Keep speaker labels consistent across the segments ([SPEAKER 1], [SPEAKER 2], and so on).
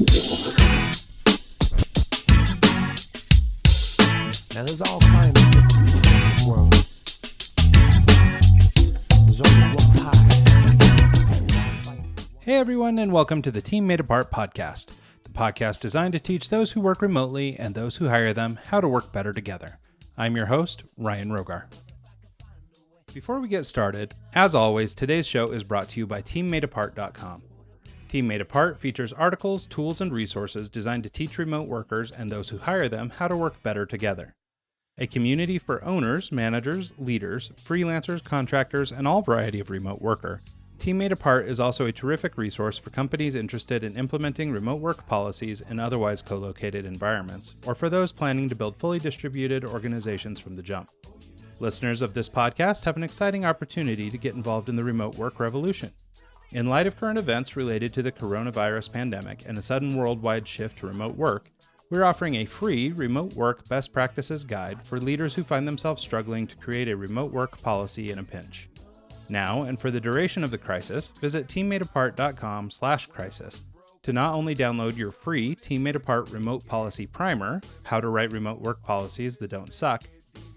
[SPEAKER 1] Now there's all kinds of different people in this world. There's only one pie.
[SPEAKER 2] Hey everyone, and welcome to the Team Made Apart podcast, the podcast designed to teach those who work remotely and those who hire them how to work better together. I'm your host, Ryan Rogar. Before we get started, as always, today's show is brought to you by teammadeapart.com. Team Made Apart features articles, tools, and resources designed to teach remote workers and those who hire them how to work better together. A community for owners, managers, leaders, freelancers, contractors, and all variety of remote worker, Team Made Apart is also a terrific resource for companies interested in implementing remote work policies in otherwise co-located environments, or for those planning to build fully distributed organizations from the jump. Listeners of this podcast have an exciting opportunity to get involved in the remote work revolution. In light of current events related to the coronavirus pandemic and a sudden worldwide shift to remote work, we're offering a free remote work best practices guide for leaders who find themselves struggling to create a remote work policy in a pinch. Now, and for the duration of the crisis, visit teammadeapart.com/crisis to not only download your free Team Made Apart Remote Policy Primer, how to write remote work policies that don't suck,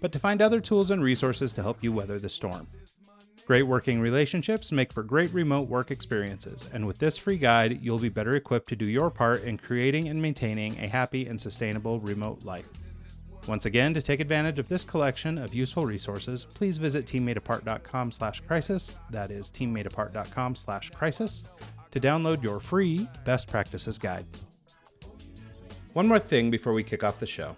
[SPEAKER 2] but to find other tools and resources to help you weather the storm. Great working relationships make for great remote work experiences, and with this free guide, you'll be better equipped to do your part in creating and maintaining a happy and sustainable remote life. Once again, to take advantage of this collection of useful resources, please visit teammadeapart.com/crisis, that is teammadeapart.com/crisis, to download your free Best Practices Guide. One more thing before we kick off the show.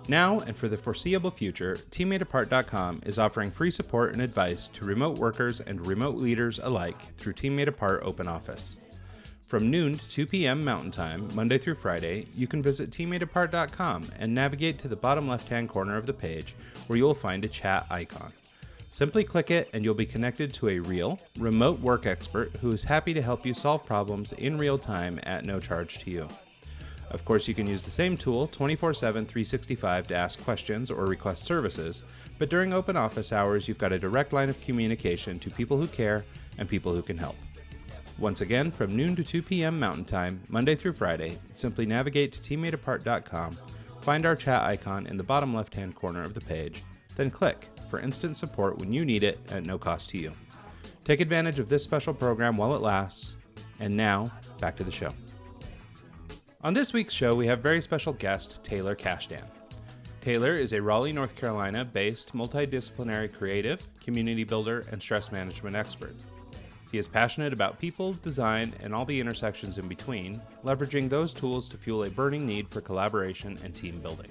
[SPEAKER 2] Now, and for the foreseeable future, teammadeapart.com is offering free support and advice to remote workers and remote leaders alike through Team Made Apart Open Office. From noon to 2 p.m. Mountain Time, Monday through Friday, you can visit teammadeapart.com and navigate to the bottom left-hand corner of the page where you'll find a chat icon. Simply click it and you'll be connected to a real, remote work expert who is happy to help you solve problems in real time at no charge to you. Of course, you can use the same tool 24/7, 365 to ask questions or request services, but during open office hours, you've got a direct line of communication to people who care and people who can help. Once again, from noon to 2 p.m. Mountain Time, Monday through Friday, simply navigate to teammadeapart.com, find our chat icon in the bottom left-hand corner of the page, then click for instant support when you need it at no cost to you. Take advantage of this special program while it lasts, and now, back to the show. On this week's show, we have very special guest, Taylor Cashdan. Taylor is a Raleigh, North Carolina-based multidisciplinary creative, community builder, and stress management expert. He is passionate about people, design, and all the intersections in between, leveraging those tools to fuel a burning need for collaboration and team building.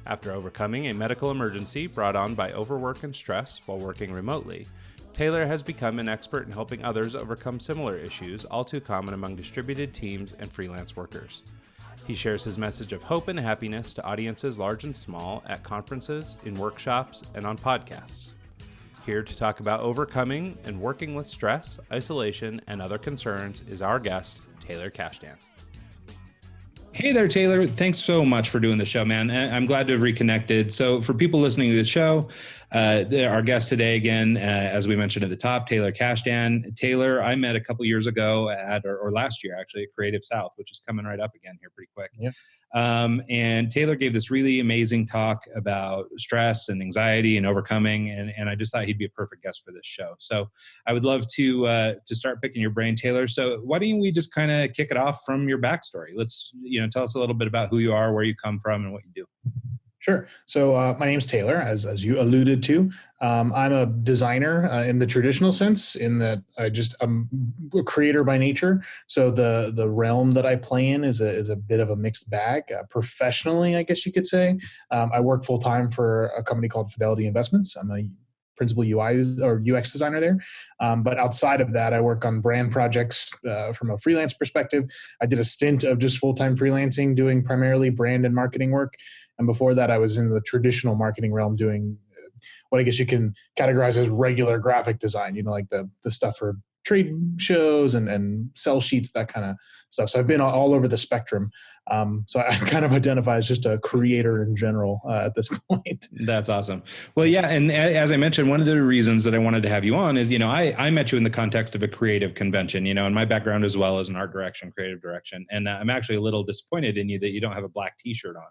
[SPEAKER 2] After overcoming a medical emergency brought on by overwork and stress while working remotely, Taylor has become an expert in helping others overcome similar issues, all too common among distributed teams and freelance workers. He shares his message of hope and happiness to audiences large and small at conferences, in workshops, and on podcasts. Here to talk about overcoming and working with stress, isolation, and other concerns is our guest, Taylor Cashdan. Hey there, Taylor. Thanks so much for doing the show, man. I'm glad to have reconnected. So for people listening to the show, our guest today, again, as we mentioned at the top, Taylor Cashdan. Taylor, I met a couple years ago or last year, actually, at Creative South, which is coming right up again here pretty quick.
[SPEAKER 3] Yeah.
[SPEAKER 2] And Taylor gave this really amazing talk about stress and anxiety and overcoming, and I just thought he'd be a perfect guest for this show. So I would love to start picking your brain, Taylor. So why don't we just kind of kick it off from your backstory? Let's, tell us a little bit about who you are, where you come from, and what you do.
[SPEAKER 3] Sure. So my name's Taylor, as you alluded to. I'm a designer in the traditional sense, in that I'm a creator by nature. So the realm that I play in is a bit of a mixed bag. Professionally, I guess you could say, I work full time for a company called Fidelity Investments. I'm a principal UI or UX designer there. But outside of that, I work on brand projects from a freelance perspective. I did a stint of just full-time freelancing, doing primarily brand and marketing work. And before that, I was in the traditional marketing realm doing what I guess you can categorize as regular graphic design, like the stuff for trade shows and sell sheets, that kind of stuff. So I've been all over the spectrum. So I kind of identify as just a creator in general at this point.
[SPEAKER 2] That's awesome. Well, yeah. And as I mentioned, one of the reasons that I wanted to have you on is, I met you in the context of a creative convention, and my background as well as an art direction, creative direction. And I'm actually a little disappointed in you that you don't have a black t-shirt on.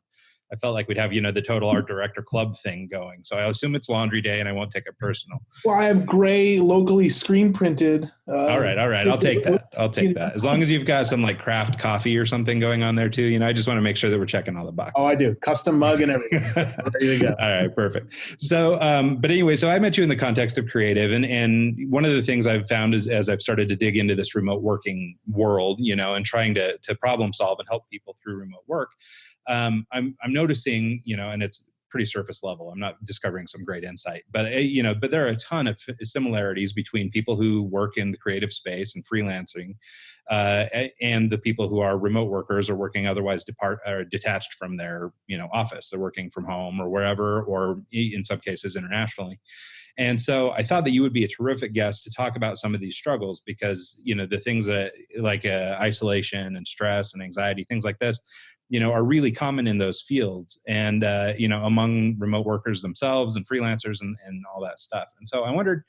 [SPEAKER 2] I felt like we'd have, the total art director club thing going. So I assume it's laundry day and I won't take it personal.
[SPEAKER 3] Well, I have gray, locally screen printed.
[SPEAKER 2] All right. I'll take that. As long as you've got some like craft coffee or something going on there too. I just want to make sure that we're checking all the boxes.
[SPEAKER 3] Oh, I do. Custom mug and everything. Ready to go.
[SPEAKER 2] All right. Perfect. So, but anyway, so I met you in the context of creative. And one of the things I've found is as I've started to dig into this remote working world, and trying to problem solve and help people through remote work, I'm noticing, and it's pretty surface level. I'm not discovering some great insight, but but there are a ton of similarities between people who work in the creative space and freelancing, and the people who are remote workers or working otherwise detached from their, office. They're working from home or wherever, or in some cases internationally. And so I thought that you would be a terrific guest to talk about some of these struggles because, the things that like isolation and stress and anxiety, things like this, are really common in those fields and, among remote workers themselves and freelancers and all that stuff. And so I wondered,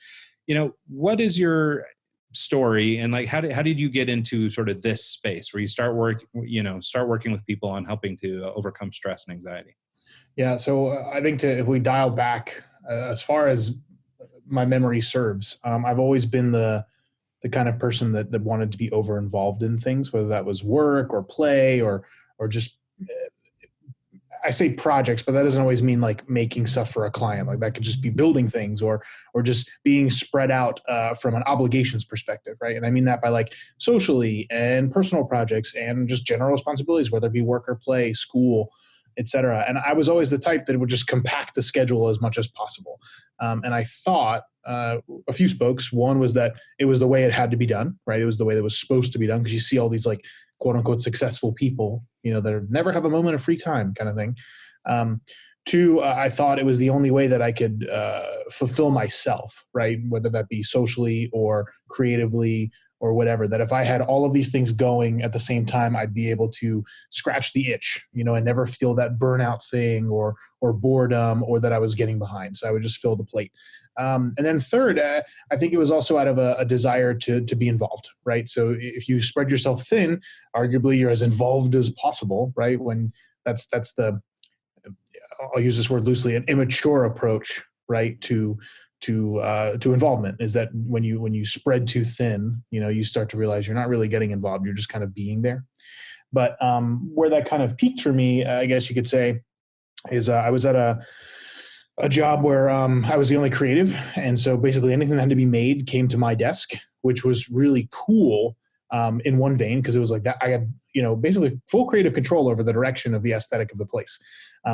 [SPEAKER 2] what is your story and like, how did you get into sort of this space where you start working with people on helping to overcome stress and anxiety?
[SPEAKER 3] Yeah. So I think if we dial back as far as my memory serves, I've always been the kind of person that wanted to be over involved in things, whether that was work or play or just, I say projects, but that doesn't always mean like making stuff for a client. Like that could just be building things or just being spread out from an obligations perspective, right? And I mean that by like socially and personal projects and just general responsibilities, whether it be work or play, school, etc. And I was always the type that would just compact the schedule as much as possible. And I thought a few spokes. One was that it was the way it had to be done, right? It was the way that was supposed to be done because you see all these like quote unquote successful people, that never have a moment of free time kind of thing. Two, I thought it was the only way that I could fulfill myself, right? Whether that be socially or creatively or whatever, that if I had all of these things going at the same time, I'd be able to scratch the itch, and never feel that burnout thing or boredom or that I was getting behind. So I would just fill the plate. And then third, I think it was also out of a desire to be involved, right? So if you spread yourself thin, arguably you're as involved as possible, right? When that's the, I'll use this word loosely, an immature approach, right? To involvement is that when you spread too thin, you start to realize you're not really getting involved. You're just kind of being there. But where that kind of peaked for me, I guess you could say, is I was at a job where I was the only creative. And so basically anything that had to be made came to my desk, which was really cool in one vein, because it was like that I had, basically full creative control over the direction of the aesthetic of the place.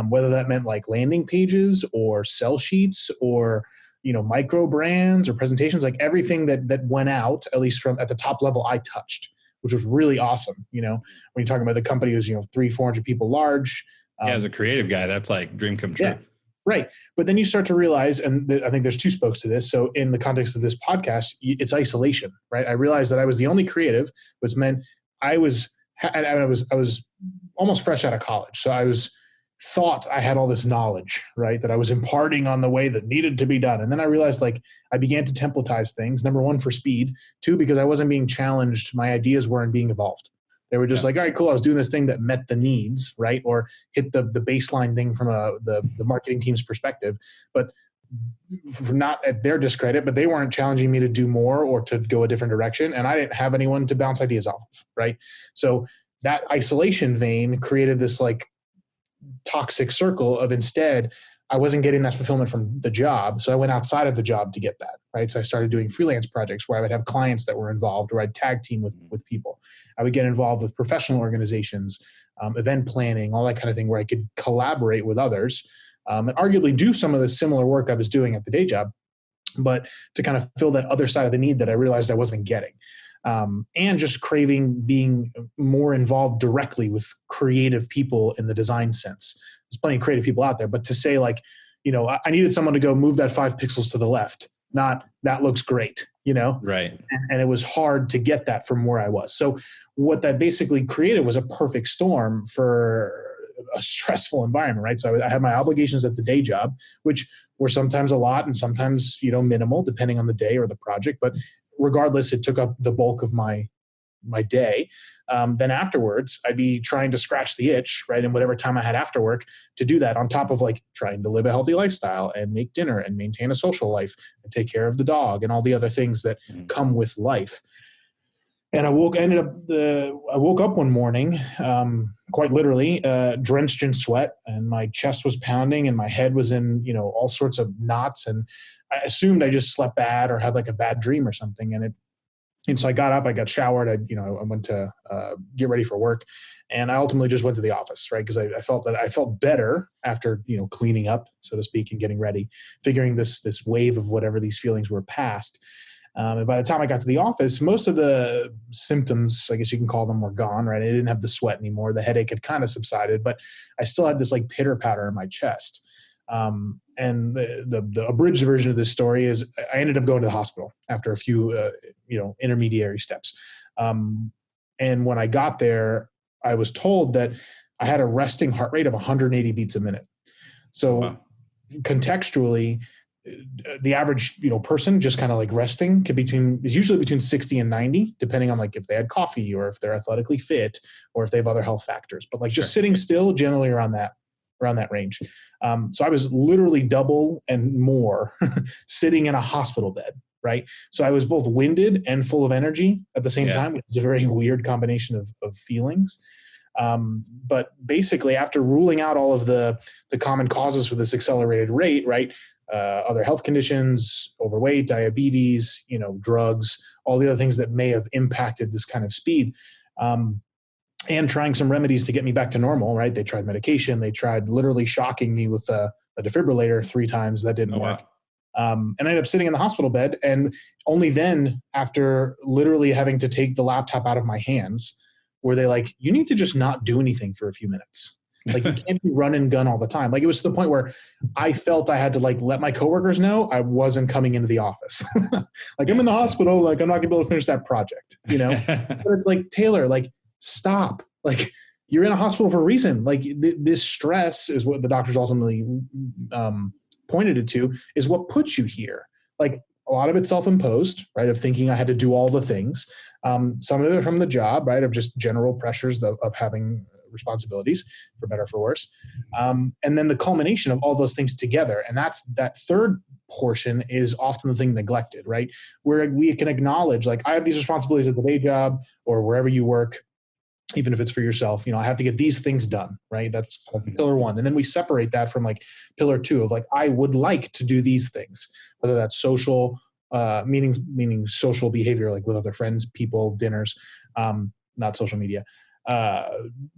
[SPEAKER 3] Whether that meant like landing pages or sell sheets or, micro brands or presentations, like everything that went out, at least from at the top level, I touched, which was really awesome. When you're talking about the company was, 300-400 people large.
[SPEAKER 2] As a creative guy, that's like dream come true.
[SPEAKER 3] Yeah. Right. But then you start to realize, and I think there's two spokes to this. So in the context of this podcast, it's isolation, right? I realized that I was the only creative, which meant I was almost fresh out of college. So I thought I had all this knowledge, right? That I was imparting on the way that needed to be done. And then I realized like I began to templatize things. Number one, for speed. Two, because I wasn't being challenged. My ideas weren't being evolved. They were just like, all right, cool. I was doing this thing that met the needs, right? Or hit the baseline thing from the marketing team's perspective, but not at their discredit, but they weren't challenging me to do more or to go a different direction. And I didn't have anyone to bounce ideas off of, right? So that isolation vein created this like toxic circle of instead, I wasn't getting that fulfillment from the job. So I went outside of the job to get that, right? So I started doing freelance projects where I would have clients that were involved, or I'd tag team with people. I would get involved with professional organizations, event planning, all that kind of thing, where I could collaborate with others and arguably do some of the similar work I was doing at the day job, but to kind of fill that other side of the need that I realized I wasn't getting. And just craving being more involved directly with creative people in the design sense. There's plenty of creative people out there, but to say like, I needed someone to go move that 5 pixels to the left. not that looks great,
[SPEAKER 2] Right.
[SPEAKER 3] and it was hard to get that from where I was. So what that basically created was a perfect storm for a stressful environment, right? So I had my obligations at the day job, which were sometimes a lot and sometimes, minimal depending on the day or the project. But regardless, it took up the bulk of my day. Then afterwards, I'd be trying to scratch the itch, right? And whatever time I had after work to do that on top of like trying to live a healthy lifestyle and make dinner and maintain a social life and take care of the dog and all the other things that come with life. And I woke up one morning, quite literally, drenched in sweat, and my chest was pounding and my head was in, all sorts of knots. And I assumed I just slept bad or had like a bad dream or something. And so I got up, I got showered, I went to get ready for work, and I ultimately just went to the office, right? Because I felt better after, cleaning up, so to speak, and getting ready, figuring this wave of whatever these feelings were past. And by the time I got to the office, most of the symptoms, I guess you can call them, were gone, right? I didn't have the sweat anymore. The headache had kind of subsided, but I still had this like pitter patter in my chest. And the abridged version of this story is I ended up going to the hospital after a few, intermediary steps. And when I got there, I was told that I had a resting heart rate of 180 beats a minute. So contextually, the average, person just kind of like resting is usually between 60 and 90, depending on like if they had coffee or if they're athletically fit or if they have other health factors, but like just sitting still, generally around that range. So I was literally double and more sitting in a hospital bed, right? So I was both winded and full of energy at the same time, which is a very weird combination of feelings. But basically, after ruling out all of the common causes for this accelerated rate, right? Other health conditions, overweight, diabetes, drugs, all the other things that may have impacted this kind of speed. And trying some remedies to get me back to normal, right? They tried medication. They tried literally shocking me with a defibrillator 3 times. That didn't work. And I ended up sitting in the hospital bed. And only then, after literally having to take the laptop out of my hands, were they like, you need to just not do anything for a few minutes. Like you can't be run and gun all the time. Like it was to the point where I felt I had to like let my coworkers know I wasn't coming into the office. Like I'm in the hospital, like I'm not gonna be able to finish that project, But it's like, Taylor, like stop. Like you're in a hospital for a reason. Like this stress is what the doctors ultimately pointed it to, is what puts you here. Like a lot of it's self-imposed, right? Of thinking I had to do all the things. Some of it from the job, right? Of just general pressures of having responsibilities, for better or for worse. And then the culmination of all those things together. And that third portion is often the thing neglected, right? Where we can acknowledge, like, I have these responsibilities at the day job or wherever you work, even if it's for yourself, I have to get these things done, right? That's pillar 1. And then we separate that from like pillar 2 of like, I would like to do these things, whether that's social, meaning social behavior, like with other friends, people, dinners, not social media,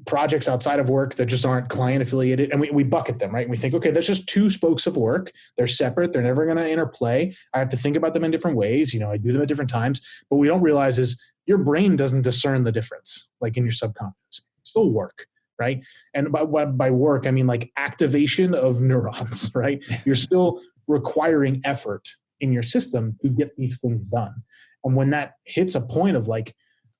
[SPEAKER 3] projects outside of work that just aren't client affiliated. And we bucket them, right? And we think, okay, that's just 2 spokes of work. They're separate. They're never going to interplay. I have to think about them in different ways. I do them at different times. But what we don't realize is your brain doesn't discern the difference, like in your subconscious. It's still work, right? And by work, I mean like activation of neurons, right? You're still requiring effort in your system to get these things done. And when that hits a point of like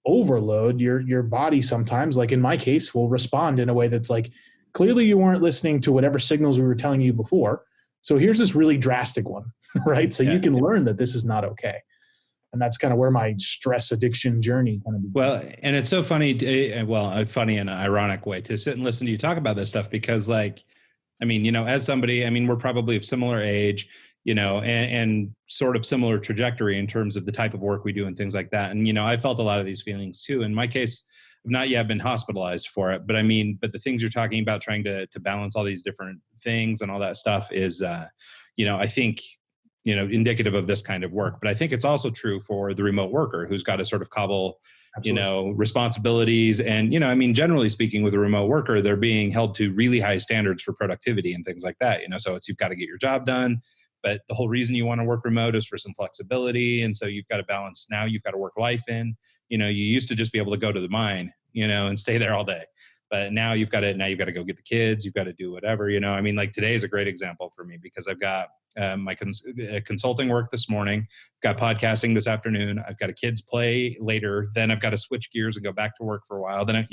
[SPEAKER 3] overload, your body sometimes, like in my case, will respond in a way that's like, clearly you weren't listening to whatever signals we were telling you before. So here's this really drastic one, right? So you can learn that this is not okay. And that's kind of where my stress addiction journey kind of began.
[SPEAKER 2] Well, and it's so funny, a funny and ironic way to sit and listen to you talk about this stuff, because like, I mean, as somebody, we're probably of similar age, and sort of similar trajectory in terms of the type of work we do and things like that. And, I felt a lot of these feelings too. In my case, I've not yet been hospitalized for it, but but the things you're talking about, trying to balance all these different things and all that stuff is, I think, indicative of this kind of work. But I think it's also true for the remote worker who's got to sort of cobble, responsibilities. And, generally speaking, with a remote worker, they're being held to really high standards for productivity and things like that. So you've got to get your job done. But the whole reason you want to work remote is for some flexibility. And so you've got to balance. Now you've got to work life in. You used to just be able to go to the mine, and stay there all day. But now you've got to go get the kids. You've got to do whatever, I mean, like today is a great example for me because I've got my consulting work this morning, got podcasting this afternoon. I've got a kids play later. Then I've got to switch gears and go back to work for a while. Then,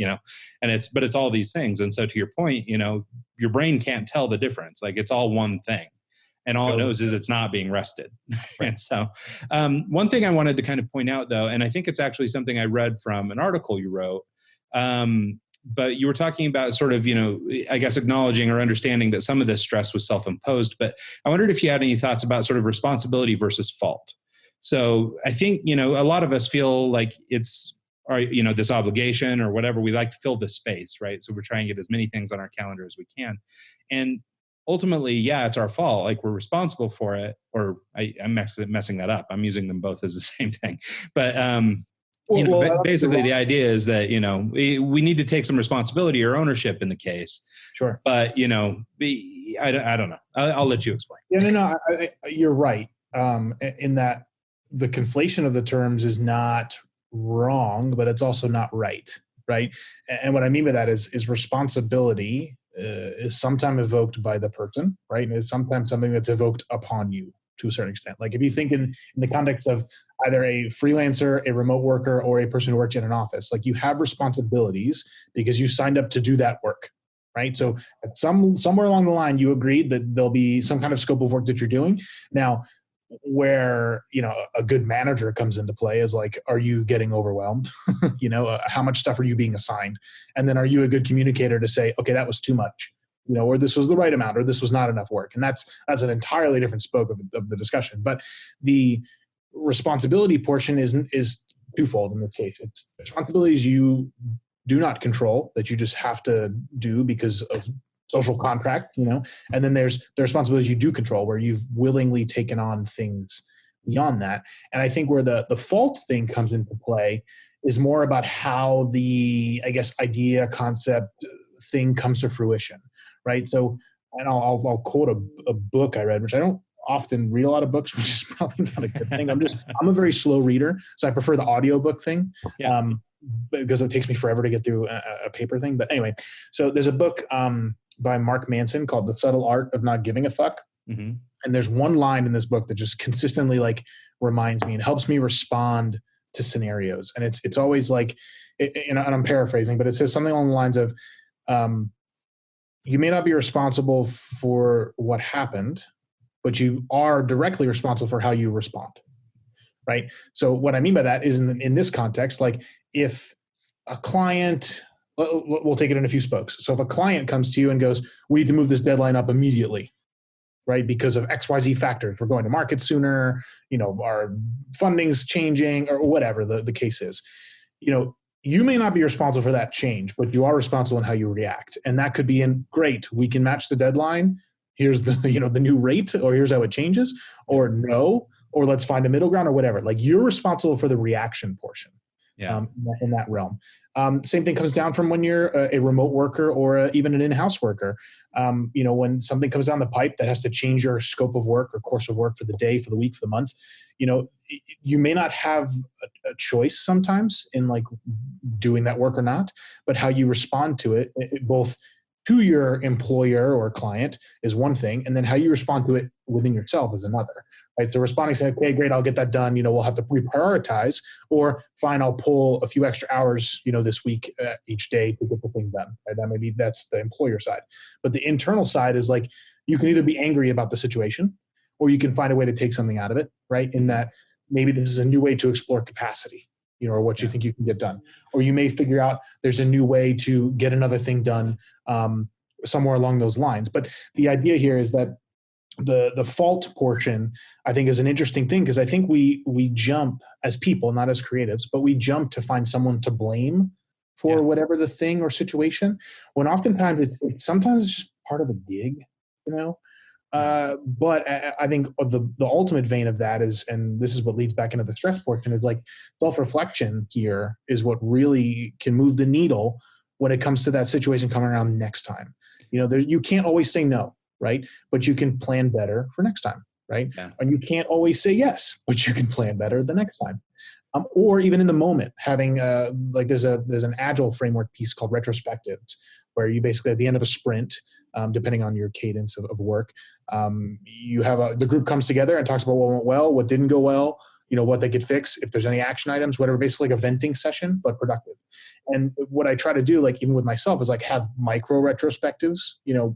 [SPEAKER 2] and it's all these things. And so to your point, your brain can't tell the difference. Like it's all one thing. And all it knows is it's not being rested. Right. And so one thing I wanted to kind of point out though, and I think it's actually something I read from an article you wrote, but you were talking about sort of, I guess acknowledging or understanding that some of this stress was self-imposed, but I wondered if you had any thoughts about sort of responsibility versus fault. So I think, a lot of us feel like it's, this obligation or whatever, we like to fill this space, right? So we're trying to get as many things on our calendar as we can. And ultimately, yeah, it's our fault. Like we're responsible for it, or I'm messing that up. I'm using them both as the same thing, but, basically the idea is that, we need to take some responsibility or ownership in the case.
[SPEAKER 3] Sure.
[SPEAKER 2] But, I don't know. I'll let you explain.
[SPEAKER 3] Yeah, no, you're right. In that the conflation of the terms is not wrong, but it's also not right. Right. And what I mean by that is responsibility is sometimes evoked by the person, right? And it's sometimes something that's evoked upon you to a certain extent. Like if you think in the context of either a freelancer, a remote worker, or a person who works in an office, like you have responsibilities because you signed up to do that work, right? So at somewhere along the line, you agreed that there'll be some kind of scope of work that you're doing. Now, where, a good manager comes into play is like, are you getting overwhelmed? How much stuff are you being assigned? And then are you a good communicator to say, okay, that was too much, or this was the right amount, or this was not enough work. And that's an entirely different scope of the discussion. But the responsibility portion is twofold in this case. It's responsibilities you do not control that you just have to do because of social contract, and then there's the responsibilities you do control where you've willingly taken on things beyond that. And I think where the fault thing comes into play is more about how the, I guess, idea, concept thing comes to fruition, right? So, and I'll quote a book I read, which I don't often read a lot of books, which is probably not a good thing. I'm a very slow reader, so I prefer the audiobook thing. Yeah. Because it takes me forever to get through a paper thing. But anyway, so there's a book by Mark Manson called The Subtle Art of Not Giving a Fuck. Mm-hmm. And there's one line in this book that just consistently reminds me and helps me respond to scenarios. And it's always like, and I'm paraphrasing, but it says something along the lines of, you may not be responsible for what happened, but you are directly responsible for how you respond. Right. So what I mean by that is in this context, like if a client, we'll take it in a few spokes. So if a client comes to you and goes, we need to move this deadline up immediately, right? Because of XYZ factors, we're going to market sooner, our funding's changing or whatever the case is, you may not be responsible for that change, but you are responsible in how you react. And that could be great, we can match the deadline. Here's the, the new rate, or here's how it changes, or no, or let's find a middle ground or whatever. Like you're responsible for the reaction portion. Yeah. In that realm. Same thing comes down from when you're a remote worker or even an in-house worker. When something comes down the pipe that has to change your scope of work or course of work for the day, for the week, for the month, you may not have a choice sometimes in doing that work or not, but how you respond to it both to your employer or client is one thing, and then how you respond to it within yourself is another. Right. So responding saying, okay, great, I'll get that done. We'll have to reprioritize, or fine, I'll pull a few extra hours, this week, each day to get the thing done. Right. That's the employer side. But the internal side is you can either be angry about the situation, or you can find a way to take something out of it. Right. In that maybe this is a new way to explore capacity, or what you think you can get done. Or you may figure out there's a new way to get another thing done somewhere along those lines. But the idea here is that the fault portion, I think, is an interesting thing, because I think we jump as people, not as creatives, but we jump to find someone to blame for whatever the thing or situation, when oftentimes sometimes it's just part of the gig, but I think the ultimate vein of that is, and this is what leads back into the stress portion, is self-reflection here is what really can move the needle when it comes to that situation coming around next time. You can't always say no. Right. But you can plan better for next time. Right. Yeah. And you can't always say yes, but you can plan better the next time. or even in the moment, having like there's an agile framework piece called retrospectives, where you basically at the end of a sprint, depending on your cadence of work, you have the group comes together and talks about what went well, what didn't go well, what they could fix, if there's any action items, whatever, basically like a venting session, but productive. And what I try to do, like even with myself, is like have micro retrospectives,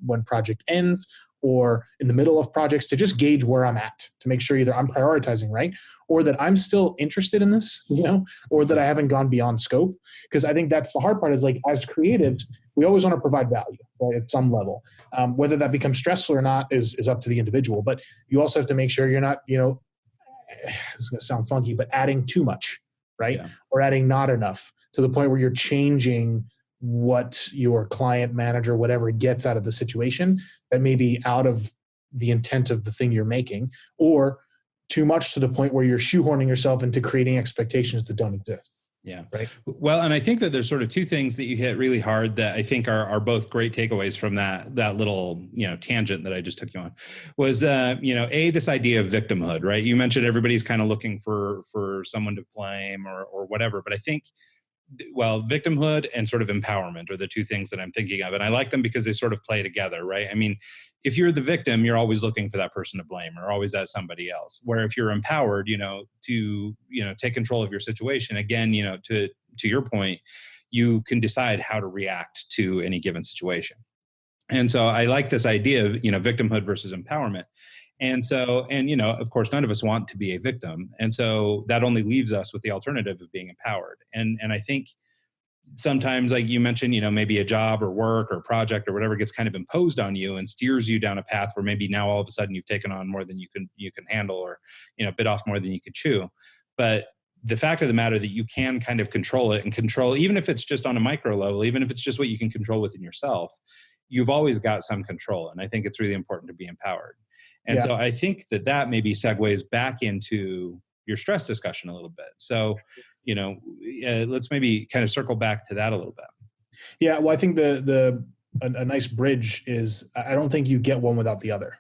[SPEAKER 3] when project ends or in the middle of projects, to just gauge where I'm at, to make sure either I'm prioritizing right, or that I'm still interested in this, or that I haven't gone beyond scope. Because I think that's the hard part, is like, as creatives, we always want to provide value, right, at some level. Whether that becomes stressful or not is up to the individual. But you also have to make sure you're not, it's going to sound funky, but adding too much, right? Yeah. Or adding not enough, to the point where you're changing what your client, manager, whatever gets out of the situation, that may be out of the intent of the thing you're making, or too much to the point where you're shoehorning yourself into creating expectations that don't exist.
[SPEAKER 2] Yeah.
[SPEAKER 3] Right.
[SPEAKER 2] Well, and I think that there's sort of two things that you hit really hard that I think are both great takeaways from that little, tangent that I just took you on, was, this idea of victimhood, right? You mentioned everybody's kind of looking for someone to blame or whatever, but I think, well, victimhood and sort of empowerment are the two things that I'm thinking of. And I like them because they sort of play together, right? I mean, if you're the victim, you're always looking for that person to blame, or always that somebody else. Where if you're empowered, to take control of your situation, again, to your point, you can decide how to react to any given situation. And so I like this idea of, victimhood versus empowerment. And so, of course, none of us want to be a victim. And so that only leaves us with the alternative of being empowered. And I think sometimes, like you mentioned, maybe a job or work or project or whatever gets kind of imposed on you and steers you down a path where maybe now all of a sudden you've taken on more than you can handle, or, bit off more than you could chew. But the fact of the matter that you can kind of control it, and control, even if it's just on a micro level, even if it's just what you can control within yourself, you've always got some control. And I think it's really important to be empowered. And so I think that maybe segues back into your stress discussion a little bit. So, let's maybe kind of circle back to that a little bit.
[SPEAKER 3] Yeah. Well, I think a nice bridge is, I don't think you get one without the other,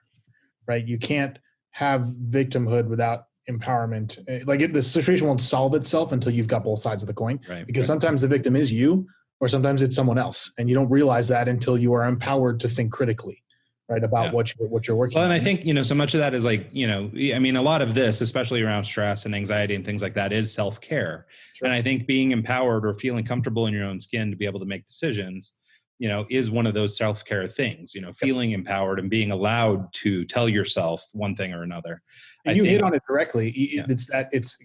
[SPEAKER 3] right? You can't have victimhood without empowerment. Like the situation won't solve itself until you've got both sides of the coin, right? Because sometimes the victim is you, or sometimes it's someone else. And you don't realize that until you are empowered to think critically, right, about what you're working on.
[SPEAKER 2] Well, and I think, so much of that is like, I mean, a lot of this, especially around stress and anxiety and things like that, is self-care. Sure. And I think being empowered or feeling comfortable in your own skin to be able to make decisions, is one of those self-care things, feeling empowered and being allowed to tell yourself one thing or another.
[SPEAKER 3] And you hit on it directly. It's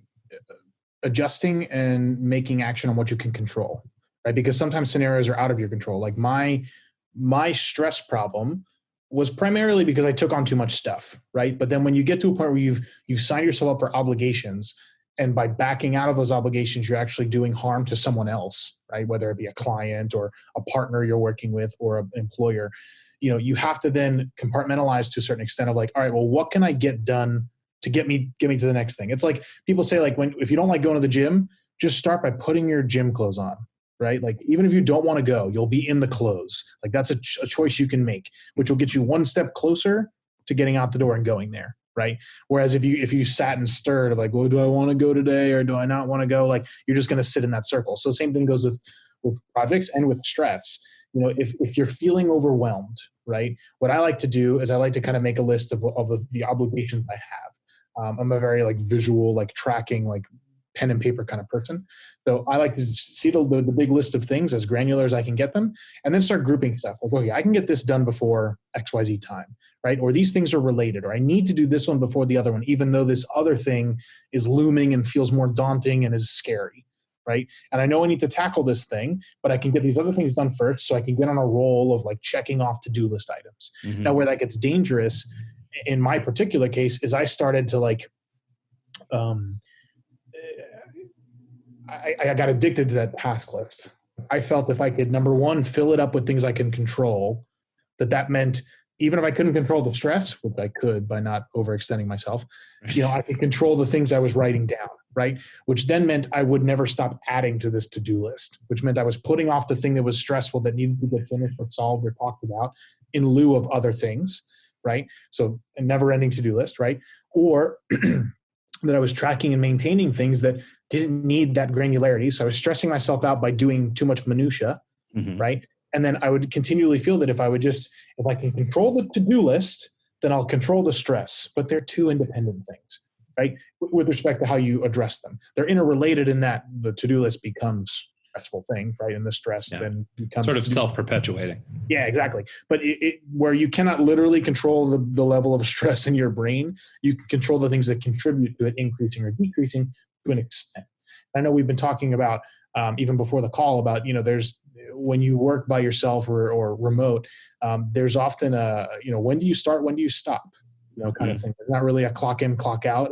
[SPEAKER 3] adjusting and making action on what you can control, right? Because sometimes scenarios are out of your control. Like my stress problem was primarily because I took on too much stuff, right? But then when you get to a point where you've signed yourself up for obligations, and by backing out of those obligations, you're actually doing harm to someone else, right? Whether it be a client or a partner you're working with or an employer, you have to then compartmentalize to a certain extent of like, all right, well, what can I get done to get me to the next thing? It's like people say, like, if you don't like going to the gym, just start by putting your gym clothes on. Right? Like, even if you don't want to go, you'll be in the clothes. Like, that's a choice you can make, which will get you one step closer to getting out the door and going there. Right. Whereas if you sat and stirred of like, well, do I want to go today or do I not want to go? Like, you're just going to sit in that circle. So the same thing goes with projects and with stress. If you're feeling overwhelmed, right, what I like to do is I like to kind of make a list of the obligations I have. I'm a very like visual, like tracking, like pen and paper kind of person. So I like to see the big list of things as granular as I can get them, and then start grouping stuff. Like, okay, I can get this done before XYZ time, right? Or these things are related, or I need to do this one before the other one, even though this other thing is looming and feels more daunting and is scary, right? And I know I need to tackle this thing, but I can get these other things done first so I can get on a roll of like checking off to-do list items. Mm-hmm. Now, where that gets dangerous in my particular case is I started to like, I got addicted to that task list. I felt if I could, number one, fill it up with things I can control, that meant even if I couldn't control the stress, which I could by not overextending myself, I could control the things I was writing down, right? Which then meant I would never stop adding to this to-do list, which meant I was putting off the thing that was stressful that needed to get finished or solved or talked about in lieu of other things, right? So a never-ending to-do list, right? Or that I was tracking and maintaining things that didn't need that granularity. So I was stressing myself out by doing too much minutia, right? And then I would continually feel that if I can control the to-do list, then I'll control the stress. But they're two independent things, right? With respect to how you address them. They're interrelated in that the to-do list becomes a stressful thing, right? And the stress then becomes
[SPEAKER 2] sort of self-perpetuating.
[SPEAKER 3] Yeah, exactly. But where you cannot literally control the level of stress in your brain, you can control the things that contribute to it increasing or decreasing to an extent. I know we've been talking about even before the call about, there's when you work by yourself or remote, there's often when do you start, when do you stop, kind of thing. There's not really a clock in, clock out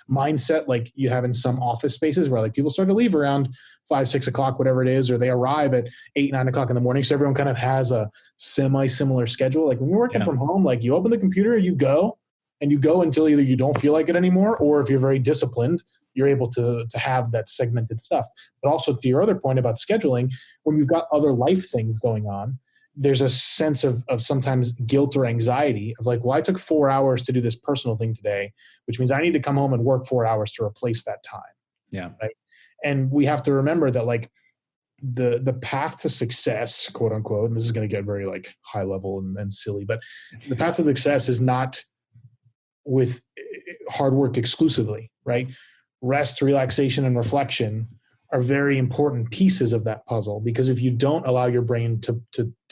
[SPEAKER 3] mindset like you have in some office spaces where like people start to leave around 5, 6 o'clock, whatever it is, or they arrive at 8, 9 o'clock in the morning. So everyone kind of has a similar schedule. Like when you're working from home, like you open the computer, you go until either you don't feel like it anymore, or if you're very disciplined, you're able to have that segmented stuff. But also to your other point about scheduling, when you've got other life things going on, there's a sense of sometimes guilt or anxiety of like, well, I took 4 hours to do this personal thing today, which means I need to come home and work 4 hours to replace that time.
[SPEAKER 2] Yeah.
[SPEAKER 3] Right. And we have to remember that like the path to success, quote unquote, and this is going to get very like high level and silly, but the path to success is not with hard work exclusively, right? Rest, relaxation, and reflection are very important pieces of that puzzle, because if you don't allow your brain to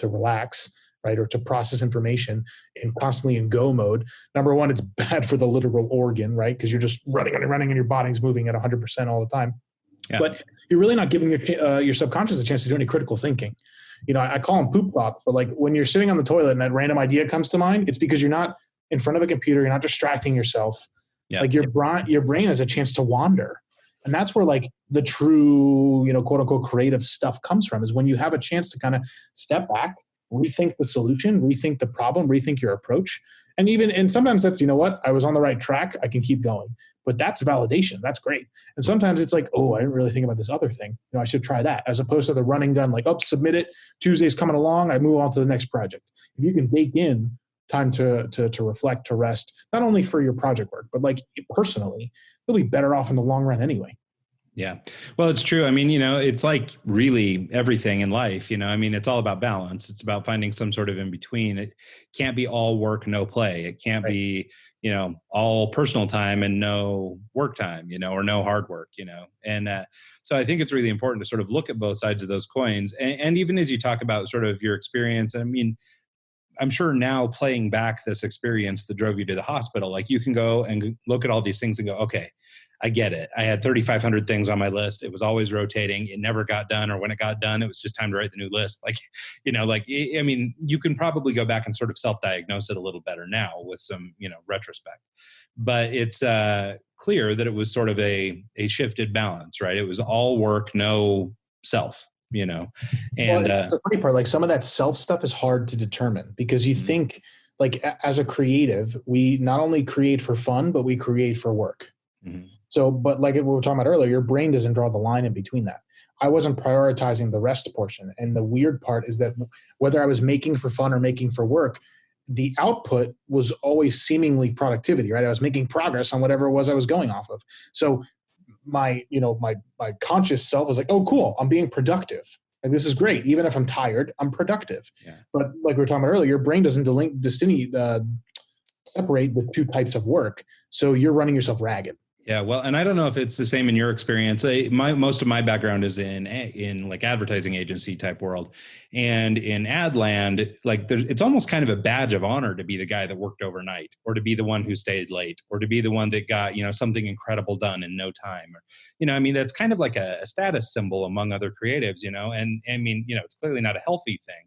[SPEAKER 3] relax, right, or to process information and constantly in go mode, number one, it's bad for the literal organ, right? Because you're just running and your body's moving at 100% all the time. Yeah. But you're really not giving your subconscious a chance to do any critical thinking. I call them poop thoughts, but like when you're sitting on the toilet and that random idea comes to mind, it's because you're not in front of a computer, you're not distracting yourself. Yeah. Like your brain has a chance to wander. And that's where like the true, quote unquote, creative stuff comes from, is when you have a chance to kind of step back, rethink the solution, rethink the problem, rethink your approach. And sometimes that's, I was on the right track, I can keep going. But that's validation. That's great. And sometimes it's like, oh, I didn't really think about this other thing. I should try that, as opposed to the running gun, like, oh, submit it. Tuesday's coming along. I move on to the next project. If you can bake in time to reflect, to rest, not only for your project work, but like personally, you'll be better off in the long run anyway.
[SPEAKER 2] Yeah. Well, it's true. I mean, it's like really everything in life, it's all about balance. It's about finding some sort of in between. It can't be all work, no play. It can't be, all personal time and no work time, or no hard work, And so I think it's really important to sort of look at both sides of those coins. And even as you talk about sort of your experience, I mean, I'm sure now playing back this experience that drove you to the hospital, like you can go and look at all these things and go, okay, I get it. I had 3,500 things on my list. It was always rotating. It never got done. Or when it got done, it was just time to write the new list. I mean, you can probably go back and sort of self-diagnose it a little better now with some, retrospect. But it's clear that it was sort of a shifted balance, right? It was all work, no self. And
[SPEAKER 3] that's the funny part. Like some of that self stuff is hard to determine, because you think like as a creative, we not only create for fun, but we create for work. Mm-hmm. So, but like we were talking about earlier, your brain doesn't draw the line in between that. I wasn't prioritizing the rest portion. And the weird part is that whether I was making for fun or making for work, the output was always seemingly productivity, right? I was making progress on whatever it was I was going off of. So my conscious self was like, oh, cool, I'm being productive. Like, this is great. Even if I'm tired, I'm productive. Yeah. But like we were talking about earlier, your brain doesn't separate the two types of work. So you're running yourself ragged.
[SPEAKER 2] Yeah, well, and I don't know if it's the same in your experience. Most of my background is in like advertising agency type world, and in ad land, like it's almost kind of a badge of honor to be the guy that worked overnight, or to be the one who stayed late, or to be the one that got something incredible done in no time. Or, I mean, that's kind of like a status symbol among other creatives. And I mean, it's clearly not a healthy thing,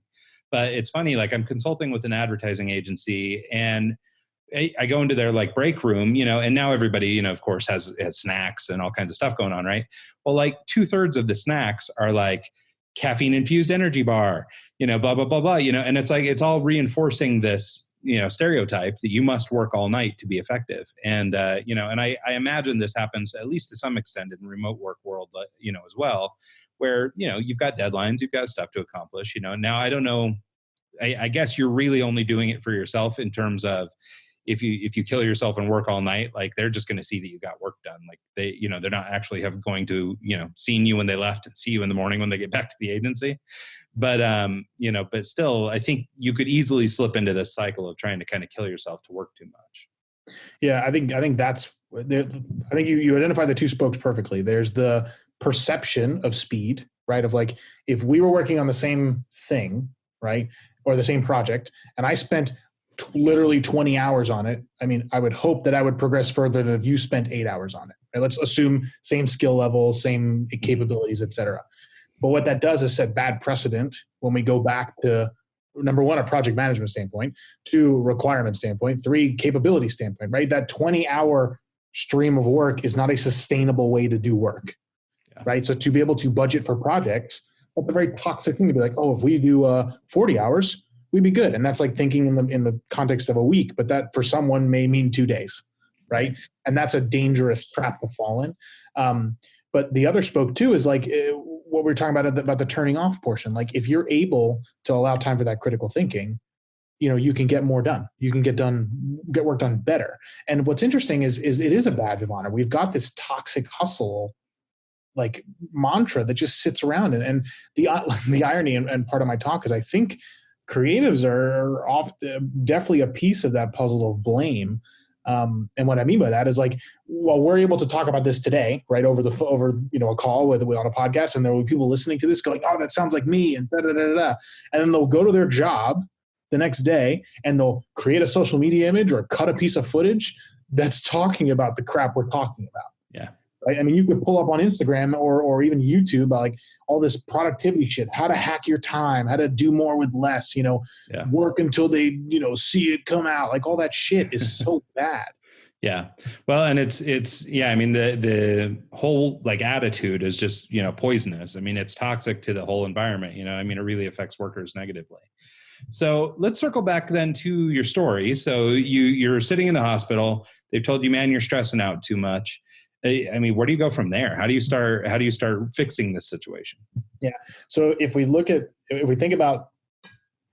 [SPEAKER 2] but it's funny. Like I'm consulting with an advertising agency, and I go into their like break room, and now everybody, of course has snacks and all kinds of stuff going on. Right. Well, like 2/3 of the snacks are like caffeine infused energy bar, blah, blah, blah, blah, and it's like, it's all reinforcing this, stereotype that you must work all night to be effective. And, and I imagine this happens at least to some extent in remote work world, as well, where, you've got deadlines, you've got stuff to accomplish, now I don't know. I guess you're really only doing it for yourself in terms of, if you kill yourself and work all night, like they're just going to see that you got work done. Like they're not actually going to, seeing you when they left and see you in the morning when they get back to the agency. But, but still, I think you could easily slip into this cycle of trying to kind of kill yourself to work too much.
[SPEAKER 3] Yeah, I think that's there. I think you identify the two spokes perfectly. There's the perception of speed, right? Of like, if we were working on the same thing, right, or the same project, and I spent literally 20 hours on it, I mean, I would hope that I would progress further than if you spent 8 hours on it. Right? Let's assume same skill level, same capabilities, et cetera. But what that does is set bad precedent when we go back to, number one, a project management standpoint, two, requirement standpoint, three, capability standpoint, right? That 20-hour stream of work is not a sustainable way to do work, right? So to be able to budget for projects, that's a very toxic thing to be like, oh, if we do 40 hours, we'd be good. And that's like thinking in the context of a week, but that for someone may mean 2 days, right? And that's a dangerous trap to fall in. But the other spoke too is like what we're talking about the turning off portion. Like if you're able to allow time for that critical thinking, you can get more done. You can get work done better. And what's interesting is it is a badge of honor. We've got this toxic hustle like mantra that just sits around. And the irony and part of my talk is I think creatives are often definitely a piece of that puzzle of blame. And what I mean by that is like, well, we're able to talk about this today, right? Over a call with on a podcast, and there will be people listening to this going, oh, that sounds like me, and da da da da. And then they'll go to their job the next day and they'll create a social media image or cut a piece of footage that's talking about the crap we're talking about.
[SPEAKER 2] Yeah.
[SPEAKER 3] Right. I mean, you could pull up on Instagram or even YouTube like all this productivity shit, how to hack your time, how to do more with less, work until they, see it come out. Like all that shit is so bad.
[SPEAKER 2] Yeah. Well, and it's I mean, the whole like attitude is just, poisonous. I mean, it's toxic to the whole environment, I mean, it really affects workers negatively. So let's circle back then to your story. So you're sitting in the hospital. They've told you, man, you're stressing out too much. I mean, where do you go from there? How do you start fixing this situation? Yeah. So if we think about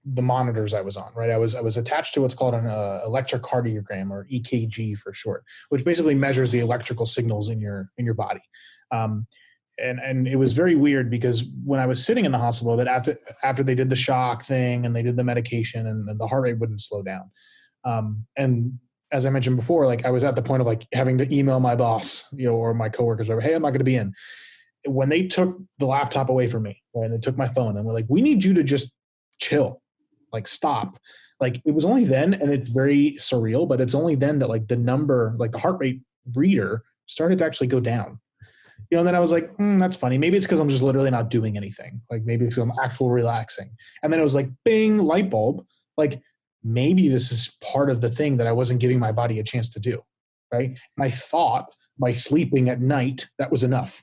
[SPEAKER 2] the monitors I was on, right? I was attached to what's called an electrocardiogram, or EKG for short, which basically measures the electrical signals in your body. And it was very weird because when I was sitting in the hospital, that after they did the shock thing and they did the medication and the heart rate wouldn't slow down. And as I mentioned before, like I was at the point of like having to email my boss, or my coworkers, or hey, I'm not going to be in. When they took the laptop away from me, right, and they took my phone, and we're like, we need you to just chill, like stop. Like it was only then, and it's very surreal, but it's only then that like the number, like the heart rate reader started to actually go down. And then I was like, that's funny. Maybe it's because I'm just literally not doing anything. Like maybe it's because I'm actual relaxing. And then it was like, bing, light bulb. Like maybe this is part of the thing that I wasn't giving my body a chance to do, right? And I thought by sleeping at night, that was enough,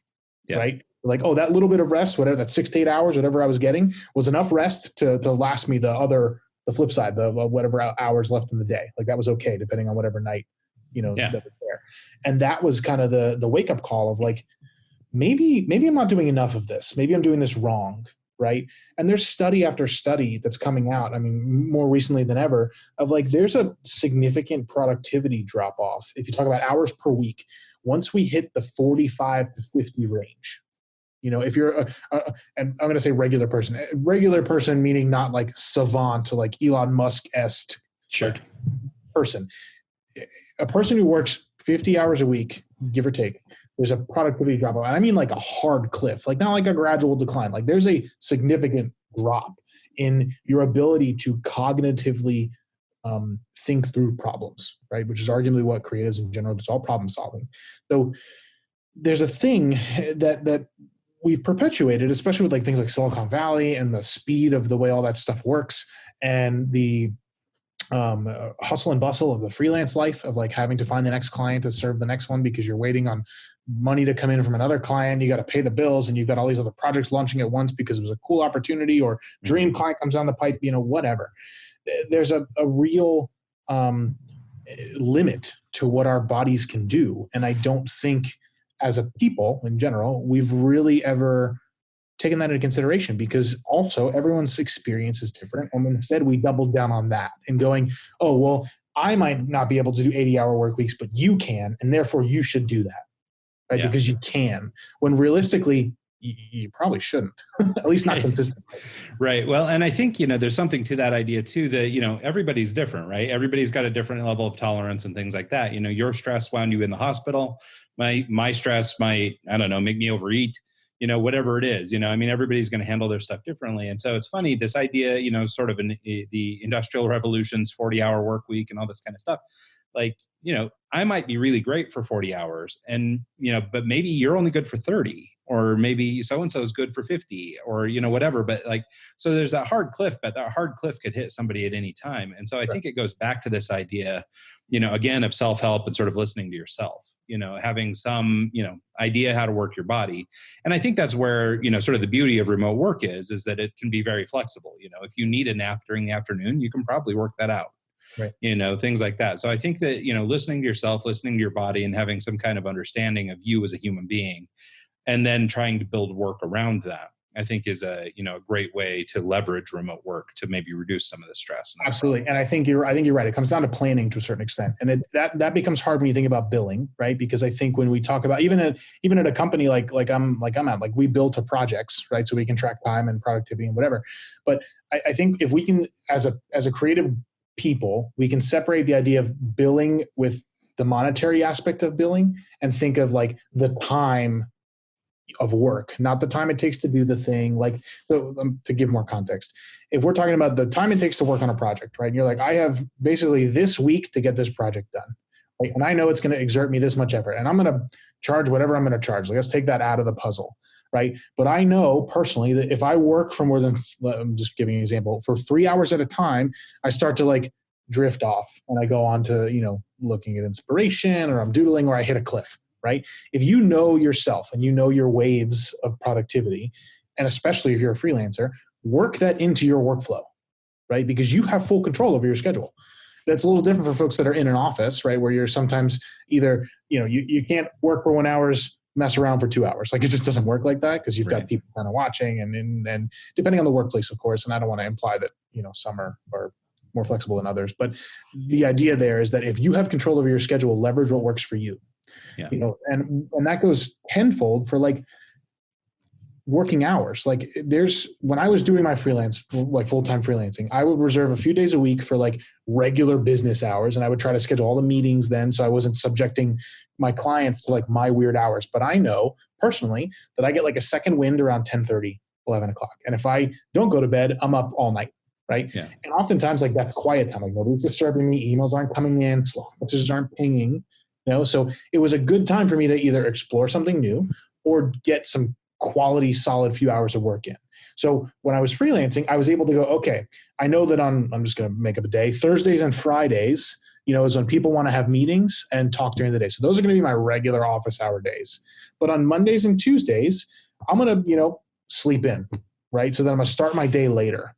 [SPEAKER 2] right? Like, oh, that little bit of rest, whatever, that 6 to 8 hours, whatever I was getting, was enough rest to last me the flip side, the whatever hours left in the day. Like that was okay, depending on whatever night, that was there. And that was kind of the wake-up call of like, maybe I'm not doing enough of this. Maybe I'm doing this wrong, right? And there's study after study that's coming out, I mean, more recently than ever, of like there's a significant productivity drop-off. If you talk about hours per week, once we hit the 45 to 50 range, if you're and I'm going to say regular person meaning not like savant, like Elon Musk-esque like person. A person who works 50 hours a week, give or take, there's a productivity drop off. And I mean like a hard cliff, like not like a gradual decline. Like there's a significant drop in your ability to cognitively think through problems, right? Which is arguably what creatives in general, it's all problem solving. So there's a thing that we've perpetuated, especially with like things like Silicon Valley and the speed of the way all that stuff works, and the hustle and bustle of the freelance life of like having to find the next client to serve the next one because you're waiting on money to come in from another client. You got to pay the bills, and you've got all these other projects launching at once because it was a cool opportunity or dream client comes down the pipe, whatever. There's a real limit to what our bodies can do. And I don't think as a people in general, we've really ever taken that into consideration, because also everyone's experience is different. And instead we doubled down on that and going, oh, well,
[SPEAKER 3] I might not be able to do 80-hour work weeks, but you can, and therefore you should do that, right?
[SPEAKER 2] Yeah.
[SPEAKER 3] Because you can, when realistically, you probably shouldn't, at least not consistently.
[SPEAKER 2] Right. Well, and I think, there's something to that idea too, that, everybody's different, right? Everybody's got a different level of tolerance and things like that. Your stress wound you in the hospital. My stress might, I don't know, make me overeat, whatever it is, everybody's going to handle their stuff differently. And so it's funny, this idea, sort of the industrial revolution's 40-hour work week and all this kind of stuff. Like, I might be really great for 40 hours and, but maybe you're only good for 30, or maybe so-and-so is good for 50, or, whatever. But like, so there's that hard cliff, but that hard cliff could hit somebody at any time. And so I think it goes back to this idea, again, of self-help and sort of listening to yourself, having some, idea how to work your body. And I think that's where, sort of the beauty of remote work is that it can be very flexible. If you need a nap during the afternoon, you can probably work that out.
[SPEAKER 3] Right.
[SPEAKER 2] Things like that. So I think that, listening to yourself, listening to your body, and having some kind of understanding of you as a human being, and then trying to build work around that, I think is a great way to leverage remote work to maybe reduce some of the stress.
[SPEAKER 3] Absolutely. And I think you're right. It comes down to planning to a certain extent. And that becomes hard when you think about billing, right? Because I think when we talk about, even at a company like I'm at, like we build to projects, right? So we can track time and productivity and whatever. But I think if we can, as a creative people, we can separate the idea of billing with the monetary aspect of billing and think of like the time of work, not the time it takes to do the thing. Like, to give more context, if we're talking about the time it takes to work on a project, right? And you're like, I have basically this week to get this project done, right? And I know it's going to exert me this much effort, and I'm going to charge whatever I'm going to charge. Like, let's take that out of the puzzle, right? But I know personally that if I work for more than, I'm just giving an example, for 3 hours at a time, I start to like drift off and I go on to, looking at inspiration, or I'm doodling, or I hit a cliff, right? If you know yourself and you know your waves of productivity, and especially if you're a freelancer, work that into your workflow, right? Because you have full control over your schedule. That's a little different for folks that are in an office, right? Where you're sometimes either, you can't work for 1 hour, mess around for 2 hours. Like, it just doesn't work like that, because you've got people kind of watching, and depending on the workplace, of course. And I don't want to imply that, some are more flexible than others, but the idea there is that if you have control over your schedule, leverage what works for you.
[SPEAKER 2] Yeah.
[SPEAKER 3] And that goes tenfold for like working hours. Like, when I was doing my freelance, like full-time freelancing, I would reserve a few days a week for like regular business hours. And I would try to schedule all the meetings then, so I wasn't subjecting my clients to like my weird hours. But I know personally that I get like a second wind around 10:30, 11 o'clock. And if I don't go to bed, I'm up all night. Right. Yeah. And oftentimes, like, that's quiet time. Like, nobody's disturbing me. Emails aren't coming in. Slack messages aren't pinging. So it was a good time for me to either explore something new or get some quality, solid few hours of work in. So when I was freelancing, I was able to go, okay, I know that I'm just going to make up a day. Thursdays and Fridays, is when people want to have meetings and talk during the day. So those are going to be my regular office hour days. But on Mondays and Tuesdays, I'm going to, sleep in, right? So then I'm going to start my day later.